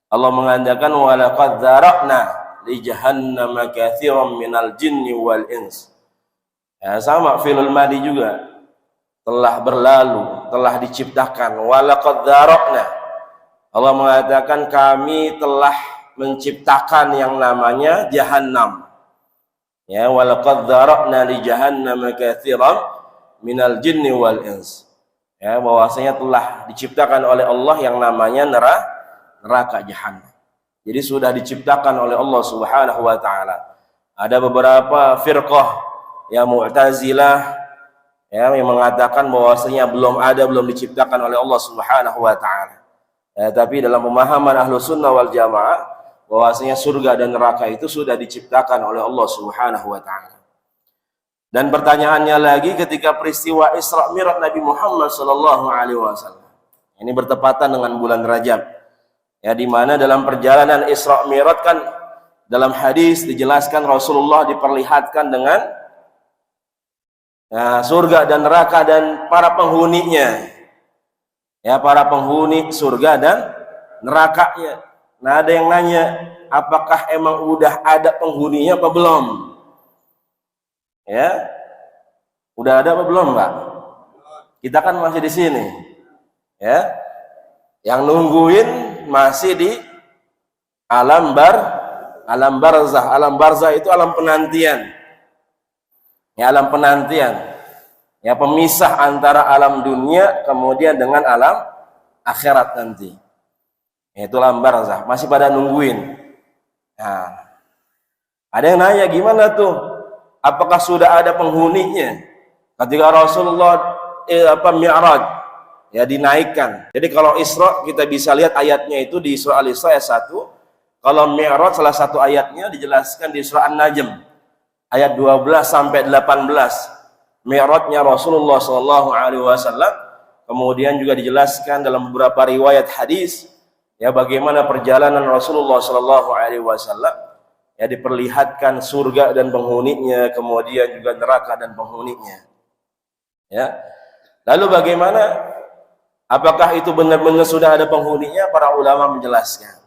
Allah mengatakan walaqad dzara'na li jahannama katsiran minal jinni wal ins. Ya, sama fi'lul madi juga telah berlalu, telah diciptakan. Walaqad dzara'na Allah mengatakan kami telah menciptakan yang namanya jahannam. Ya, walaqad dzara'na li jahannama katsiran minal jinni wal ins. Ya, bahwasanya telah diciptakan oleh Allah yang namanya neraka jahanam. Jadi sudah diciptakan oleh Allah Subhanahu wa taala. Ada beberapa firqah yang Mu'tazilah yang mengatakan bahwasanya belum diciptakan oleh Allah Subhanahu wa taala. Ya, tapi dalam pemahaman Ahlussunnah wal Jamaah bahwasanya surga dan neraka itu sudah diciptakan oleh Allah Subhanahu wa taala. Dan pertanyaannya lagi ketika peristiwa Isra Mi'raj Nabi Muhammad sallallahu alaihi wasallam. Ini bertepatan dengan bulan Rajab. Ya di mana dalam perjalanan Isra Mi'raj kan dalam hadis dijelaskan Rasulullah diperlihatkan dengan ya, surga dan neraka dan para penghuninya. Ya para penghuni surga dan nerakanya. Nah, ada yang nanya, apakah emang udah ada penghuninya apa belum? Ya, udah ada apa belum, Mbak? Kita kan masih di sini, ya. Yang nungguin masih di alam barzah. Alam barzah itu alam penantian. Ya, alam penantian. Ya, pemisah antara alam dunia kemudian dengan alam akhirat nanti. Itu alam barzah. Masih pada nungguin. Nah, ada yang nanya gimana tuh? Apakah sudah ada penghuninya? Ketika Rasulullah Mi'raj ya dinaikkan. Jadi kalau Isra kita bisa lihat ayatnya itu di surah Al-Isra ayat 1. Kalau Mi'raj salah satu ayatnya dijelaskan di surah An-Najm ayat 12 sampai 18. Mi'rajnya Rasulullah sallallahu alaihi wasallam. Kemudian juga dijelaskan dalam beberapa riwayat hadis ya bagaimana perjalanan Rasulullah sallallahu alaihi wasallam ya diperlihatkan surga dan penghuninya, kemudian juga neraka dan penghuninya. Ya. Lalu bagaimana? Apakah itu benar-benar sudah ada penghuninya? Para ulama menjelaskan.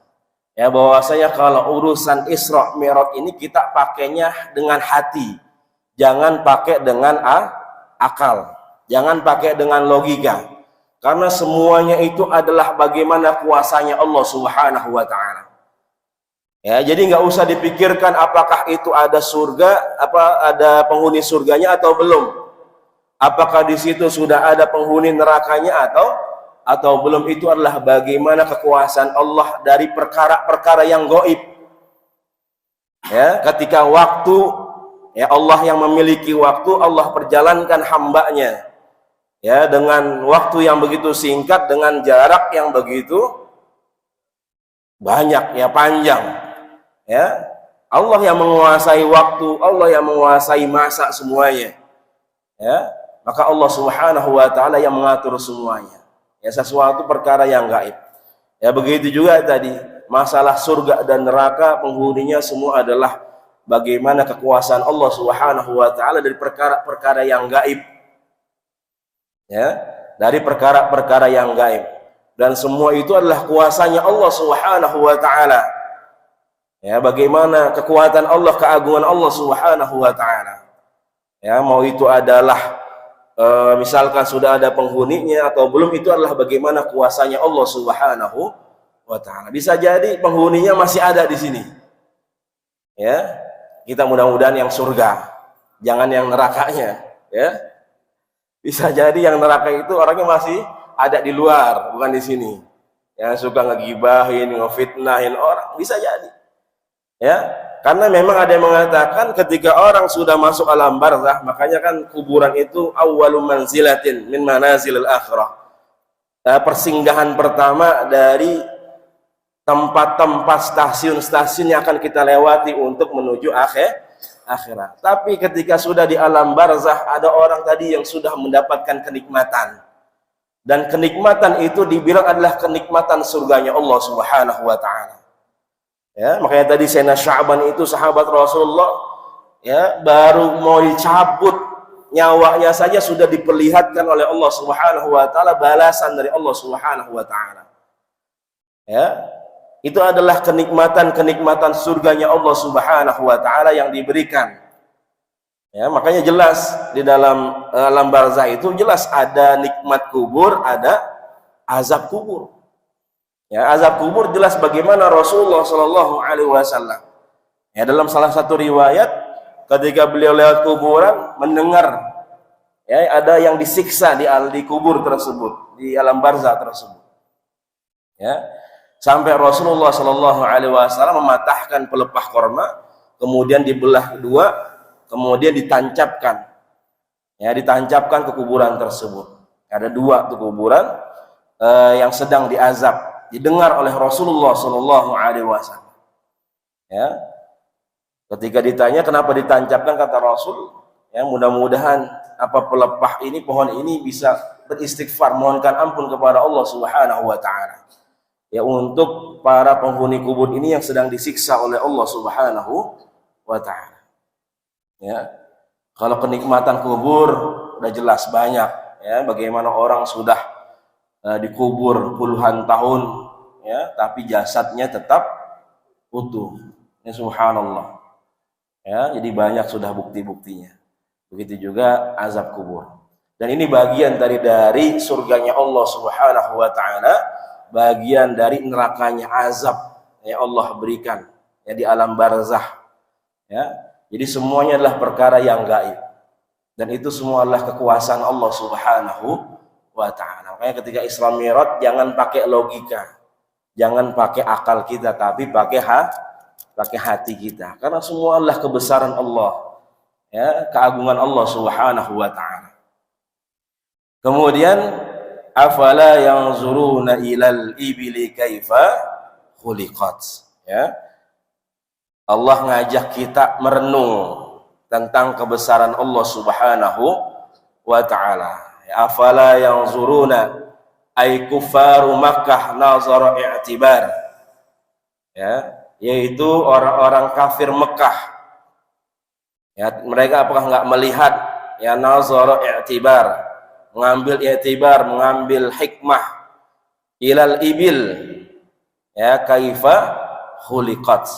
Ya bahwasanya kalau urusan Isra Mi'raj ini kita pakainya dengan hati. Jangan pakai dengan akal. Jangan pakai dengan logika. Karena semuanya itu adalah bagaimana kuasanya Allah Subhanahu wa taala. Ya, jadi nggak usah dipikirkan apakah itu ada surga, ada penghuni surganya atau belum. Apakah di situ sudah ada penghuni nerakanya atau belum. Itu adalah bagaimana kekuasaan Allah dari perkara-perkara yang gaib. Ya, ketika waktu ya Allah yang memiliki waktu, Allah perjalankan hambanya ya dengan waktu yang begitu singkat, dengan jarak yang begitu banyak ya, panjang. Ya, Allah yang menguasai waktu, Allah yang menguasai masa semuanya. Ya, maka Allah Subhanahu wa taala yang mengatur semuanya. Ya, sesuatu perkara yang gaib. Ya, begitu juga tadi masalah surga dan neraka, penghuninya semua adalah bagaimana kekuasaan Allah Subhanahu wa taala dari perkara-perkara yang gaib. Ya, dari perkara-perkara yang gaib. Dan semua itu adalah kuasanya Allah Subhanahu wa taala. Ya, bagaimana kekuatan Allah, keagungan Allah Subhanahu wa taala. Ya, mau itu adalah misalkan sudah ada penghuninya atau belum, itu adalah bagaimana kuasanya Allah Subhanahu wa taala. Bisa jadi penghuninya masih ada di sini. Ya, kita mudah-mudahan yang surga, jangan yang nerakanya, ya. Bisa jadi yang neraka itu orangnya masih ada di luar, bukan di sini. Yang suka ngegibahin, ngefitnahin orang, bisa jadi. Ya, karena memang ada yang mengatakan ketika orang sudah masuk alam barzakh, makanya kan kuburan itu awwalu manzilatin min manazilil akhirah. Persinggahan pertama dari tempat-tempat stasiun-stasiun yang akan kita lewati untuk menuju akhirat. Tapi ketika sudah di alam barzakh, ada orang tadi yang sudah mendapatkan kenikmatan. Dan kenikmatan itu dibilang adalah kenikmatan surganya Allah Subhanahu wa taala. Ya, makanya tadi Sayyidina Sya'ban itu sahabat Rasulullah ya, baru mau dicabut nyawanya saja sudah diperlihatkan oleh Allah Subhanahu wa taala balasan dari Allah Subhanahu wa taala. Ya, itu adalah kenikmatan surganya Allah Subhanahu wa taala yang diberikan. Ya, makanya jelas di dalam alam barzakh itu jelas ada nikmat kubur, ada azab kubur. Ya, azab kubur jelas bagaimana Rasulullah Shallallahu Alaihi Wasallam. Ya, dalam salah satu riwayat ketika beliau lewat kuburan mendengar ya ada yang disiksa di kubur tersebut, di alam barzakh tersebut. Ya, sampai Rasulullah Shallallahu Alaihi Wasallam mematahkan pelepah korma, kemudian dibelah dua, kemudian ditancapkan. Ya, ditancapkan ke kuburan tersebut. Ada dua tuh kuburan yang sedang diazab. Didengar oleh Rasulullah Shallallahu Alaihi Wasallam. Ya, ketika ditanya kenapa ditancapkan, kata Rasul, ya mudah-mudahan pelepah ini, pohon ini bisa beristighfar, mohonkan ampun kepada Allah Subhanahu Wa Taala. Ya, untuk para penghuni kubur ini yang sedang disiksa oleh Allah Subhanahu Wa Taala. Ya, kalau kenikmatan kubur udah jelas banyak. Ya, bagaimana orang sudah dikubur puluhan tahun ya, tapi jasadnya tetap utuh. Ya, subhanallah. Ya, jadi banyak sudah bukti-buktinya. Begitu juga azab kubur. Dan ini bagian dari surganya Allah Subhanahu wa taala, bagian dari nerakanya azab yang Allah berikan ya di alam barzakh. Ya. Jadi semuanya adalah perkara yang gaib. Dan itu semua adalah kekuasaan Allah Subhanahu wa taala. Makanya ketika Isra Mi'raj jangan pakai logika, jangan pakai akal kita, tapi pakai pakai hati kita, karena semua adalah kebesaran Allah, ya, keagungan Allah Subhanahu wa taala. Kemudian afala yanzuruna ilal ibili kaifa khuliqat, ya. Allah ngajak kita merenung tentang kebesaran Allah Subhanahu wa taala. Afala yanzuruna ay kufaru Makkah nazara i'tibar, ya, yaitu orang-orang kafir Mekah, ya, mereka apakah enggak melihat, ya, nazara i'tibar, mengambil i'tibar, mengambil hikmah, ilal ibil, ya, kaifa khuliqat,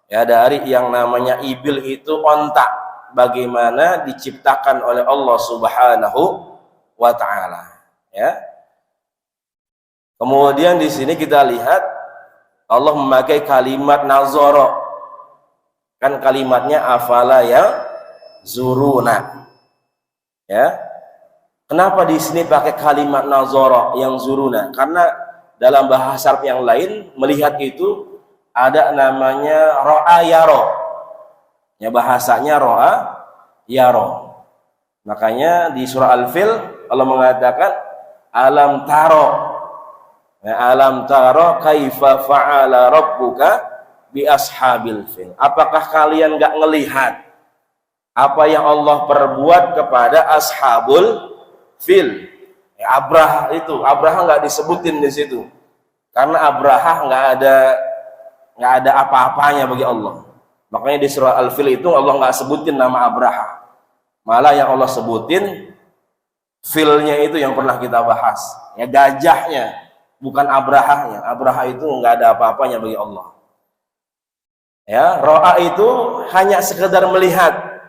ya, dari yang namanya ibil itu onta, bagaimana diciptakan oleh Allah Subhanahu wa taala, ya. Kemudian di sini kita lihat Allah memakai kalimat nazara, kan kalimatnya afala ya zuruna, ya. Kenapa di sini pakai kalimat nazara yang zuruna? Karena dalam bahasa Arab yang lain melihat itu ada namanya ro'a yaro, ya, bahasanya ro'a yaro. Makanya di surah Al-Fil Allah mengatakan alam taro, ya, alam taro kaifa fa'ala rabbuka bi ashabil fil. Apakah kalian enggak ngelihat apa yang Allah perbuat kepada ashabul fil? Ya, Abraha itu, Abraha enggak disebutin di situ. Karena Abraha enggak ada apa-apanya bagi Allah. Makanya di surah Al-Fil itu Allah enggak sebutin nama Abraha. Malah yang Allah sebutin filnya itu yang pernah kita bahas, ya, gajahnya, bukan Abrahanya. Abraha itu enggak ada apa-apanya bagi Allah. Ya, ro'a itu hanya sekedar melihat.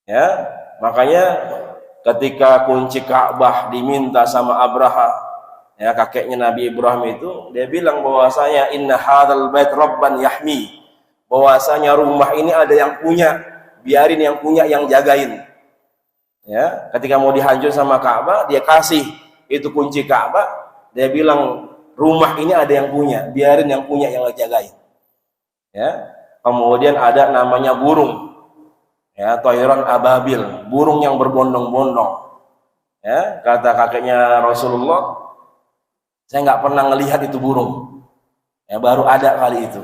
Ya, makanya ketika kunci Ka'bah diminta sama Abraha, ya, kakeknya Nabi Ibrahim itu, dia bilang bahwasanya inna hadzal bait rabban yahmi, bahwasanya rumah ini ada yang punya, biarin yang punya yang jagain. Ya, ketika mau dihancur sama Ka'bah, dia kasih itu kunci Ka'bah. Dia bilang rumah ini ada yang punya, biarin yang punya yang jagain. Ya, kemudian ada namanya burung, ya, toiron ababil, burung yang berbondong-bondong. Ya, kata kakeknya Rasulullah, saya nggak pernah ngelihat itu burung, ya, baru ada kali itu.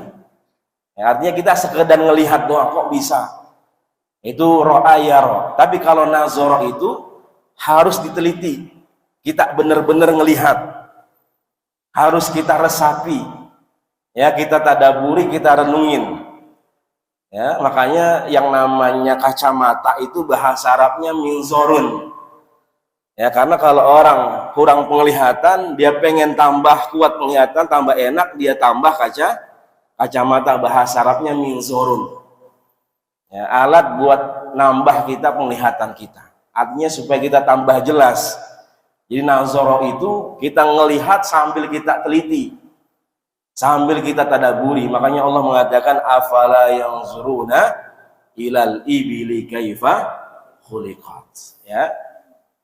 Ya, artinya kita sekedar ngelihat doang, kok bisa? Itu ro'ayaro. Tapi kalau nazara itu harus diteliti, kita benar-benar ngelihat, harus kita resapi, ya, kita tadaburi, kita renungin, ya. Makanya yang namanya kacamata itu bahasa Arabnya minzorun, ya, karena kalau orang kurang penglihatan, dia pengen tambah kuat penglihatan, tambah enak, dia tambah kacamata, bahasa Arabnya minzorun, ya, alat buat nambah kita penglihatan kita, artinya supaya kita tambah jelas. Jadi nazara itu kita ngelihat sambil kita teliti, sambil kita tadaburi. Makanya Allah mengatakan afala yanzuruna ilal ibili kaifa khuliqat, ya,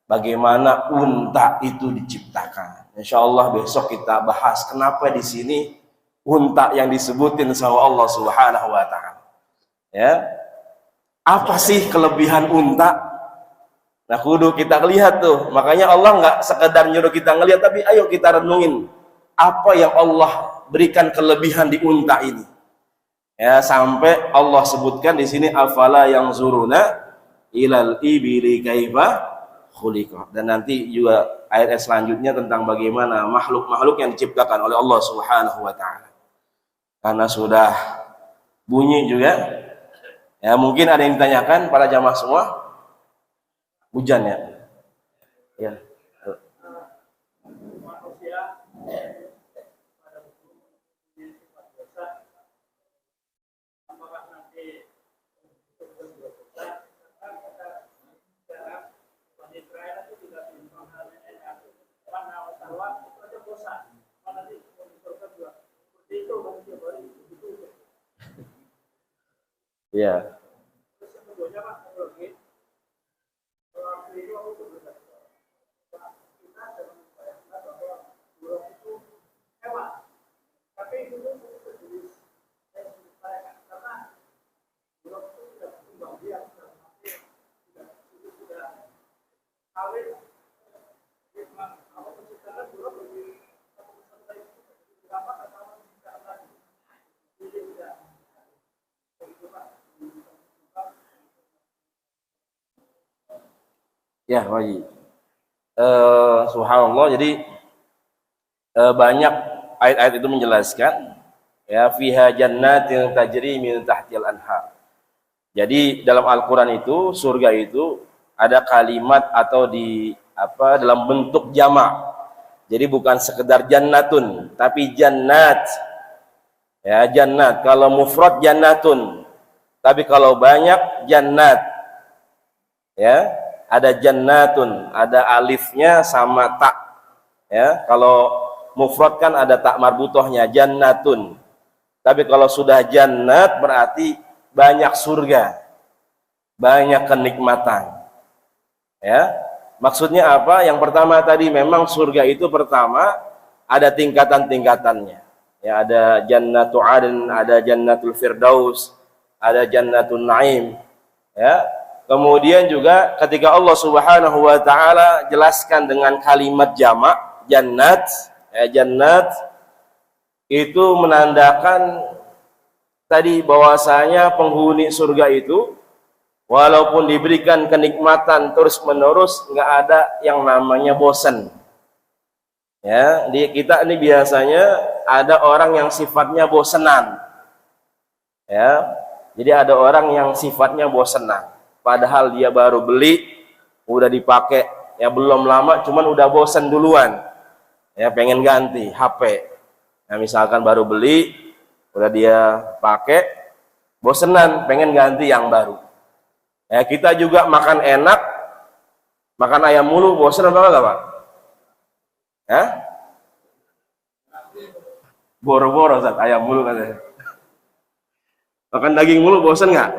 bagaimana unta itu diciptakan. Insyaallah besok kita bahas kenapa di sini unta yang disebutin sama Allah Subhanahu wa taala. Ya. Apa sih kelebihan unta? Nah, kudu kita lihat tuh. Makanya Allah nggak sekedar nyuruh kita ngelihat, tapi ayo kita renungin apa yang Allah berikan kelebihan di unta ini. Ya, sampai Allah sebutkan di sini afala yanzuruna ilal ibili kaifa khuliqat. Dan nanti juga ayat selanjutnya tentang bagaimana makhluk-makhluk yang diciptakan oleh Allah Subhanahu wa taala. Karena sudah bunyi juga. Ya, mungkin ada yang ditanyakan para jamaah semua. Hujan, ya. Ya. Ya. Ya, wajib. Subhanallah. Jadi banyak ayat-ayat itu menjelaskan ya fiha jannatin tajri min tahtil anhar. Jadi dalam Al-Qur'an itu surga itu ada kalimat atau di apa dalam bentuk jamak. Jadi bukan sekedar jannatun, tapi jannat. Ya, jannat. Kalau mufrad jannatun. Tapi kalau banyak jannat. Ya, ada jannatun, ada alifnya sama tak. Ya, kalau mufrad kan ada tak marbutohnya jannatun. Tapi kalau sudah jannat berarti banyak surga, banyak kenikmatan. Ya, maksudnya apa? Yang pertama tadi memang surga itu pertama ada tingkatan-tingkatannya. Ya, ada jannatu adn, ada jannatul firdaus, ada jannatul naim. Ya, kemudian juga ketika Allah Subhanahu wa taala jelaskan dengan kalimat jamak jannat, ya, jannat itu menandakan tadi bahwasanya penghuni surga itu walaupun diberikan kenikmatan terus-menerus nggak ada yang namanya bosan. Ya, di kita ini biasanya ada orang yang sifatnya bosenan. Ya, jadi ada orang yang sifatnya bosenan. Padahal dia baru beli, udah dipakai, ya belum lama, cuman udah bosen duluan. Ya, pengen ganti HP. Nah, misalkan baru beli, udah dia pakai, bosenan, pengen ganti yang baru. Ya, kita juga makan enak, makan ayam mulu, bosen apa enggak, Pak? Ya? Boro-boro saat ayam mulu katanya. Makan daging mulu bosen nggak?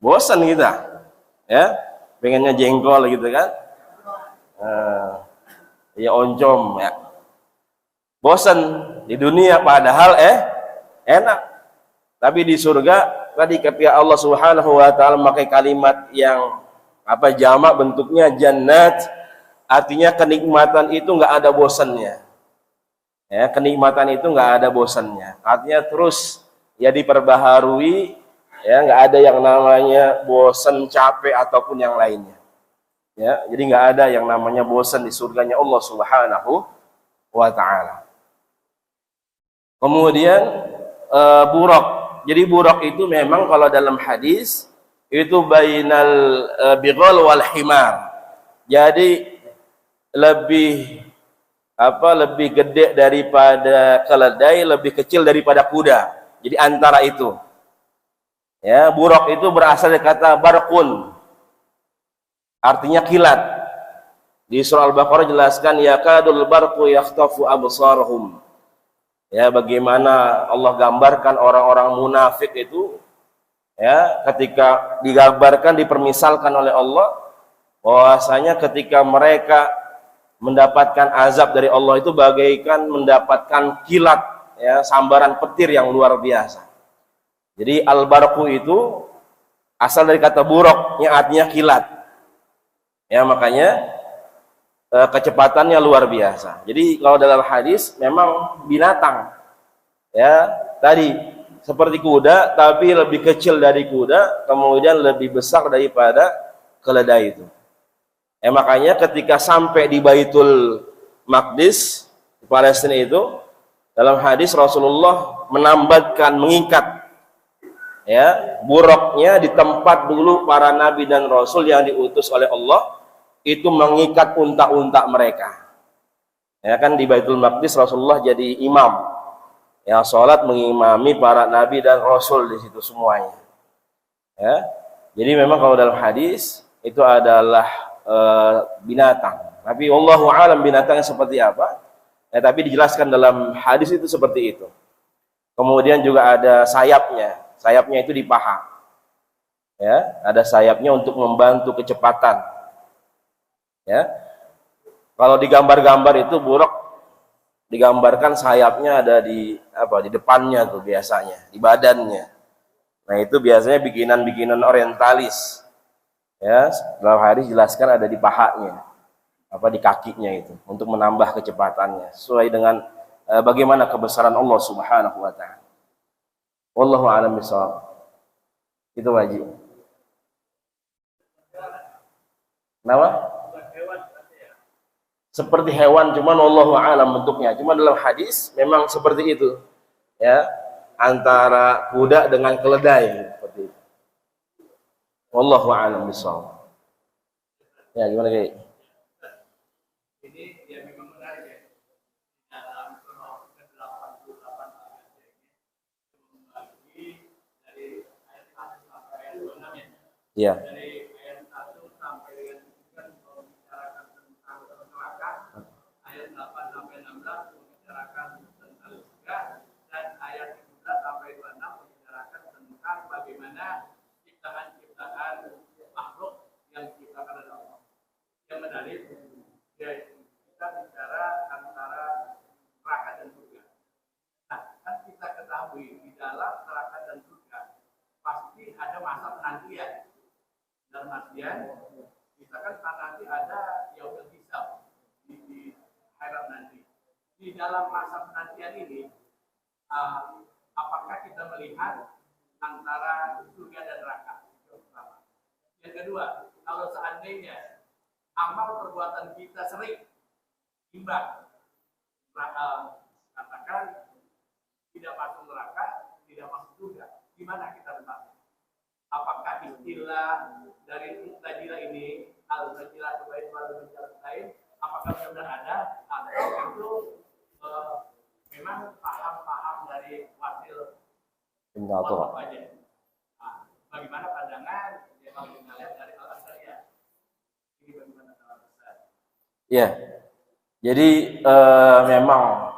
Bosen kita, ya, pengennya jengkol gitu kan? Ya oncom ya. Bosen di dunia padahal enak. Tapi di surga tadi ketika Allah Subhanahu wa taala memakai kalimat yang apa jamak bentuknya jannat, artinya kenikmatan itu nggak ada bosannya. Ya, kenikmatan itu nggak ada bosannya. Artinya terus ya diperbaharui, ya nggak ada yang namanya bosan, capek ataupun yang lainnya. Ya, jadi nggak ada yang namanya bosan di surganya Allah Subhanahu wa taala. Kemudian buraq. Jadi buraq itu memang kalau dalam hadis itu bainal bighal wal himar. Jadi lebih lebih gede daripada keledai, lebih kecil daripada kuda. Jadi antara itu. Ya, buraq itu berasal dari kata barqun. Artinya kilat. Di surah Al-Baqarah jelaskan yakadul barqu yakhtafu absarahum. Ya, bagaimana Allah gambarkan orang-orang munafik itu ya, ketika digambarkan dipermisalkan oleh Allah bahwasanya ketika mereka mendapatkan azab dari Allah itu bagaikan mendapatkan kilat, ya, sambaran petir yang luar biasa. Jadi al-barqu itu asal dari kata buraq yang artinya kilat. Ya, makanya kecepatannya luar biasa. Jadi kalau dalam hadis memang binatang. Ya, tadi seperti kuda tapi lebih kecil dari kuda, kemudian lebih besar daripada keledai itu. Makanya ketika sampai di Baitul Maqdis di Palestina itu dalam hadis Rasulullah menambatkan mengikat ya buraqnya di tempat dulu para nabi dan rasul yang diutus oleh Allah itu mengikat unta-unta mereka. Ya kan di Baitul Maqdis Rasulullah jadi imam. Ya, salat mengimami para nabi dan rasul di situ semuanya. Ya. Jadi memang kalau dalam hadis itu adalah binatang. Tapi wallahu alam binatangnya seperti apa? Ya, tapi dijelaskan dalam hadis itu seperti itu. Kemudian juga ada sayapnya. Sayapnya itu di paha. Ya, ada sayapnya untuk membantu kecepatan. Ya. Kalau digambar-gambar itu buraq digambarkan sayapnya ada di di depannya tuh biasanya, di badannya. Nah, itu biasanya bikinan-bikinan orientalis. Ya, dalam hadis jelaskan ada di pahanya, di kakinya itu untuk menambah kecepatannya sesuai dengan bagaimana kebesaran Allah Subhanahu wa taala. Wallahu a'lam bishawab. Itu wajib. Kenapa? Seperti hewan, cuman wallahu a'lam bentuknya. Cuma dalam hadis memang seperti itu. Ya, antara kuda dengan keledai seperti itu. Wallahu a'lam bishawab. Ya, gimana, Ki? Ini ya memang menarik ya. Dalam Surah ke-88 membagi dari ayat 1 sampai ayat 26 ya. Iya. Dari ayat 1 sampai dengan 3 membicarakan tentang neraka, ayat 8 sampai 16 membicarakan tentang surga, dan ayat 17 sampai 26 membicarakan tentang bagaimana ciptaan-ciptaan makhluk yang diciptakan oleh Allah. Yang menarik yaitu kita bicara antara neraka dan surga. Nah, kan kita ketahui di dalam neraka dan surga pasti ada masa penantian. Dalam artian kita kan nanti ada yaumul hisab di akhirat nanti. Di dalam masa penantian ini, apakah kita melihat antara surga dan neraka? Yang kedua, kalau seandainya amal perbuatan kita sering imbang, katakan tidak masuk neraka, tidak masuk surga, gimana kita letak? Apakah istilah dari Mu'tazilah ini al-Mu'tazilah terbaik al-Mu'tazilah lain, apakah benar ada atau itu memang paham-paham dari wakil Allah aja? Nah, bagaimana pandangan yang kalau kita lihat dari Al-Asariyah? Ini bagaimana kalau besar? Ya, jadi memang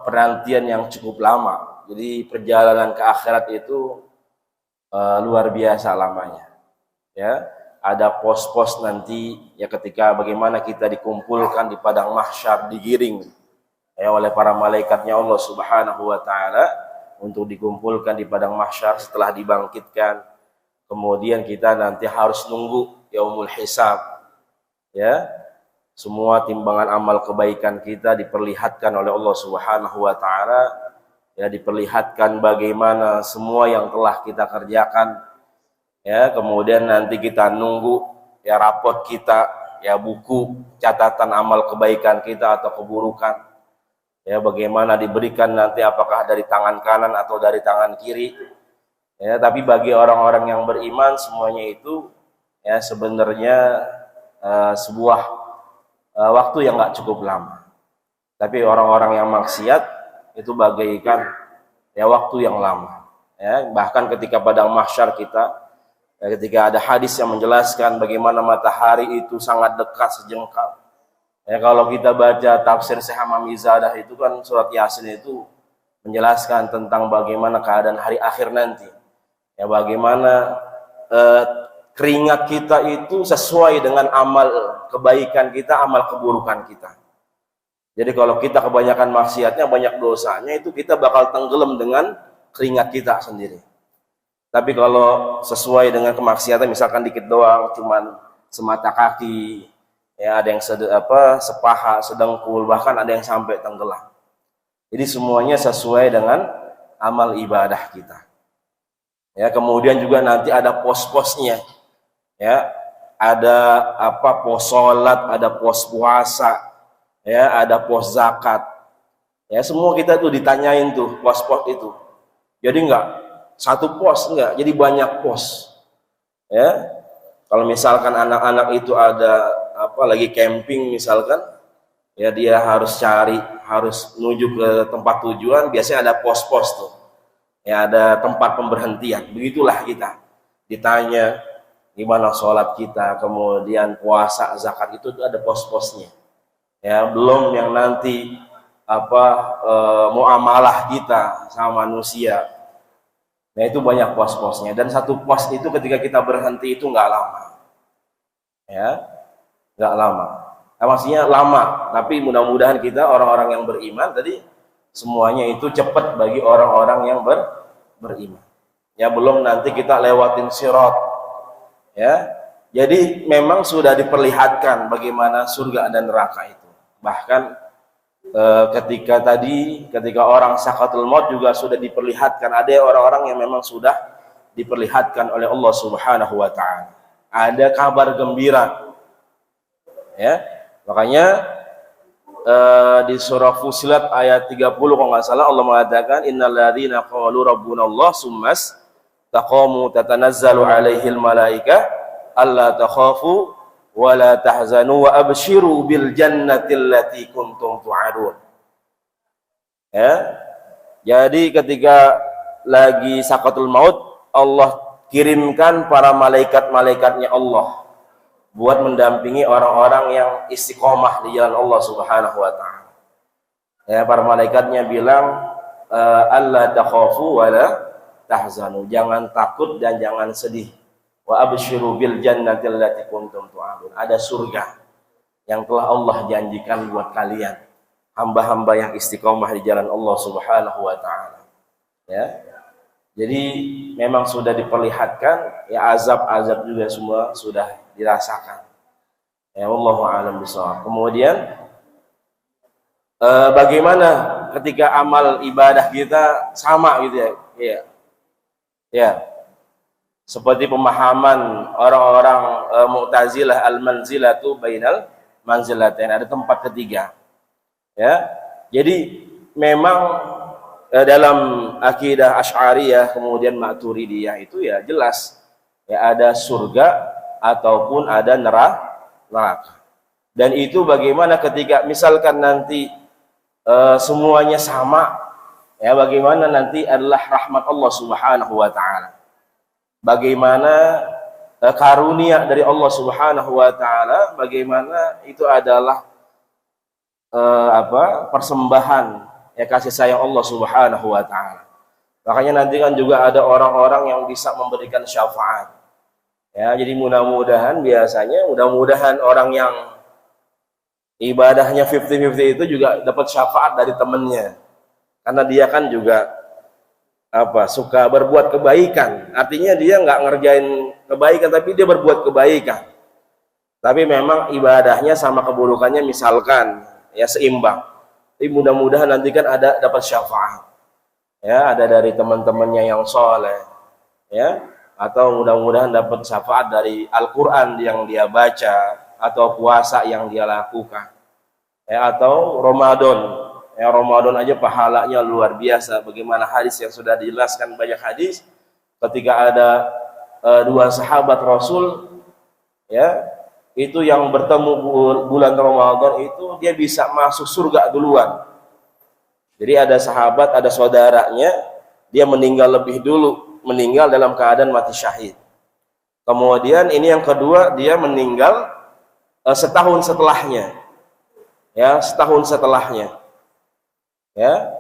penantian yang cukup lama. Jadi perjalanan ke akhirat itu luar biasa lamanya. Ya, ada pos-pos nanti ya ketika bagaimana kita dikumpulkan di padang mahsyar, digiring ya oleh para malaikatnya Allah Subhanahu wa taala untuk dikumpulkan di padang mahsyar setelah dibangkitkan. Kemudian kita nanti harus nunggu yaumul hisab. Ya, semua timbangan amal kebaikan kita diperlihatkan oleh Allah Subhanahu wa taala, ya diperlihatkan bagaimana semua yang telah kita kerjakan. Ya, kemudian nanti kita nunggu ya raport kita, ya buku catatan amal kebaikan kita atau keburukan. Ya, bagaimana diberikan nanti apakah dari tangan kanan atau dari tangan kiri. Ya, tapi bagi orang-orang yang beriman semuanya itu ya sebenarnya sebuah waktu yang nggak cukup lama. Tapi orang-orang yang maksiat itu bagaikan ya waktu yang lama. Ya, bahkan ketika padang mahsyar kita, ya, ketika ada hadis yang menjelaskan bagaimana matahari itu sangat dekat sejengkal. Ya, kalau kita baca tafsir Syekh Hamam Izadah itu kan surat Yasin itu menjelaskan tentang bagaimana keadaan hari akhir nanti. Ya, bagaimana keringat kita itu sesuai dengan amal kebaikan kita, amal keburukan kita. Jadi kalau kita kebanyakan maksiatnya, banyak dosanya, itu kita bakal tenggelam dengan keringat kita sendiri. Tapi kalau sesuai dengan kemaksiatan, misalkan dikit doang, cuman semata kaki, ya ada yang sepaha, sedengkul, bahkan ada yang sampai tenggelam. Jadi semuanya sesuai dengan amal ibadah kita. Ya, kemudian juga nanti ada pos-posnya. Ya, ada pos sholat, ada pos puasa, ya, ada pos zakat. Ya, semua kita tuh ditanyain tuh pos-pos itu. Jadi enggak satu pos, enggak, jadi banyak pos. Ya. Kalau misalkan anak-anak itu ada lagi camping misalkan, ya dia harus harus menuju ke tempat tujuan, biasanya ada pos-pos tuh. Ya, ada tempat pemberhentian. Begitulah kita ditanya gimana sholat kita, kemudian puasa, zakat, itu ada pos-posnya. Ya, belum yang nanti muamalah kita sama manusia. Nah, itu banyak pos-posnya, dan satu pos itu ketika kita berhenti itu nggak lama. Ya, nggak lama. Nah, maksudnya lama, tapi mudah-mudahan kita orang-orang yang beriman tadi semuanya itu cepat bagi orang-orang yang beriman. Ya, belum nanti kita lewatin sirat. Ya, jadi memang sudah diperlihatkan bagaimana surga dan neraka itu. Bahkan ketika orang sakatul maut juga sudah diperlihatkan. Ada orang-orang yang memang sudah diperlihatkan oleh Allah Subhanahu wa taala. ada kabar gembira. Ya, makanya di surah Fussilat ayat 30 kalau nggak salah Allah mengatakan innal ladzina qalu rabbunallah summas taqamu tatanazzalu alaihil malaika alla takhafu wa la tahzanu wa abshiru bil jannati allati kuntum tu'adun. Ya. Jadi ketika lagi sakatul maut Allah kirimkan para malaikat-malaikatnya Allah buat mendampingi orang-orang yang istiqomah di jalan Allah Subhanahu wa taala. Ya, para malaikatnya bilang alla takhafu wa la tahzanu. Jangan takut dan jangan sedih. Wa absyiru bil jannati allati kuntum tu'adun. Ada surga yang telah Allah janjikan buat kalian, hamba-hamba yang istiqomah di jalan Allah Subhanahu wa taala. Ya. Jadi memang sudah diperlihatkan ya azab-azab juga semua sudah dirasakan. Ya wallahu a'lam bishawab. Kemudian bagaimana ketika amal ibadah kita sama gitu ya? Iya. Ya. Seperti pemahaman orang-orang Mu'tazilah al-manzilatu bainal manzilatain, ada tempat ketiga. Ya. Jadi memang dalam akidah Asy'ariyah kemudian Maturidiyah itu ya jelas ya ada surga ataupun ada neraka. Dan itu bagaimana ketika misalkan nanti semuanya sama, ya bagaimana nanti adalah rahmat Allah Subhanahu wa taala. Bagaimana karunia dari Allah Subhanahu wa taala, bagaimana itu adalah persembahan ya kasih sayang Allah Subhanahu wa taala. Makanya nanti kan juga ada orang-orang yang bisa memberikan syafaat. Ya, jadi mudah-mudahan mudah-mudahan orang yang ibadahnya 50-50 itu juga dapat syafaat dari temannya. Karena dia kan juga suka berbuat kebaikan. Artinya dia nggak ngerjain kebaikan tapi dia berbuat kebaikan. Tapi memang ibadahnya sama keburukannya misalkan ya seimbang. Tapi mudah-mudahan nanti kan ada dapat syafaat. Ya, ada dari teman-temannya yang soleh. Ya, atau mudah-mudahan dapat syafaat dari Al-Qur'an yang dia baca atau puasa yang dia lakukan. Ya, atau Ramadan. Ya, Ramadan aja pahalanya luar biasa. Bagaimana hadis yang sudah dijelaskan banyak hadis ketika ada dua sahabat Rasul ya itu yang bertemu bulan Ramadan itu dia bisa masuk surga duluan. Jadi ada sahabat, ada saudaranya, dia meninggal lebih dulu, meninggal dalam keadaan mati syahid. Kemudian ini yang kedua, dia meninggal setahun setelahnya. Ya, setahun setelahnya. Ya.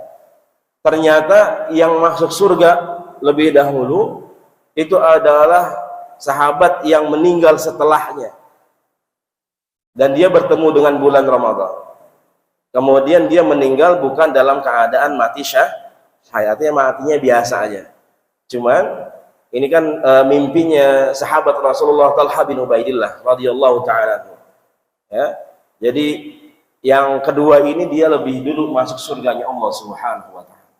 Ternyata yang masuk surga lebih dahulu itu adalah sahabat yang meninggal setelahnya. Dan dia bertemu dengan bulan Ramadan. Kemudian dia meninggal bukan dalam keadaan mati syahid, matinya biasa aja. Cuman ini kan mimpinya sahabat Rasulullah Talha bin Ubaidillah radhiyallahu taala. Ya. Jadi yang kedua ini dia lebih dulu masuk surganya Allah Subhanahu wa taala.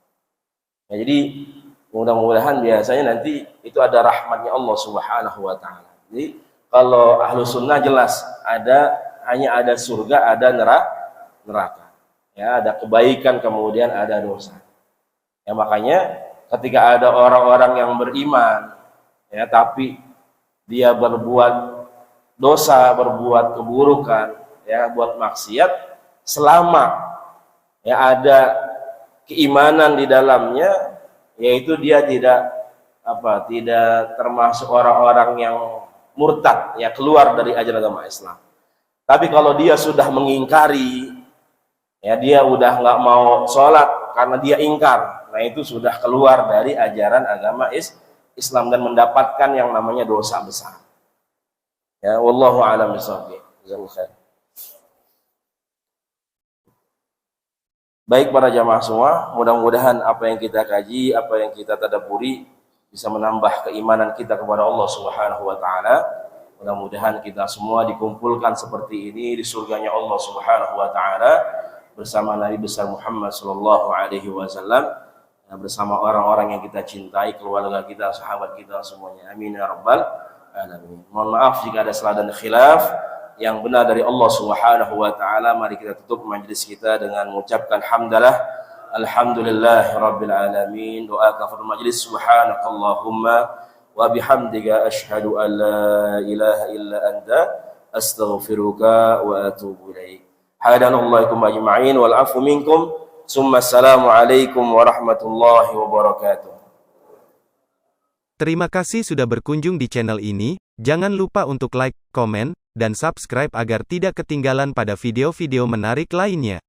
Ya, jadi mudah-mudahan biasanya nanti itu ada rahmatnya Allah Subhanahu wa taala. Jadi kalau ahlu sunnah jelas hanya ada surga, ada neraka. Ya, ada kebaikan kemudian ada dosa. Ya, makanya ketika ada orang-orang yang beriman, ya tapi dia berbuat dosa, berbuat keburukan, ya buat maksiat, selama ya ada keimanan di dalamnya, yaitu dia tidak termasuk orang-orang yang murtad, ya keluar dari ajaran agama Islam. Tapi kalau dia sudah mengingkari, ya dia udah nggak mau sholat karena dia ingkar, nah itu sudah keluar dari ajaran agama Islam dan mendapatkan yang namanya dosa besar. Ya, wallahu a'lam bishawab. Baik para jamaah semua, mudah-mudahan apa yang kita kaji, apa yang kita tadabburi bisa menambah keimanan kita kepada Allah Subhanahu wa taala. Mudah-mudahan kita semua dikumpulkan seperti ini di surganya Allah Subhanahu wa taala bersama Nabi besar Muhammad sallallahu alaihi wasallam, bersama orang-orang yang kita cintai, keluarga kita, sahabat kita semuanya. Amin ya rabbal alamin. Mohon maaf jika ada salah dan khilaf. Yang benar dari Allah Subhanahu wa taala. Mari kita tutup majelis kita dengan mengucapkan hamdalah. Alhamdulillah rabbil alamin. Doa kafaratul majelis, subhanakallahumma wa bihamdika asyhadu an la ilaha illa anta astaghfiruka wa atubu ilaik. Hadanallahu ajma'in wal afu minkum. Summa assalamu alaikum warahmatullahi wabarakatuh. Terima kasih sudah berkunjung di channel ini. Jangan lupa untuk like, komen, dan subscribe agar tidak ketinggalan pada video-video menarik lainnya.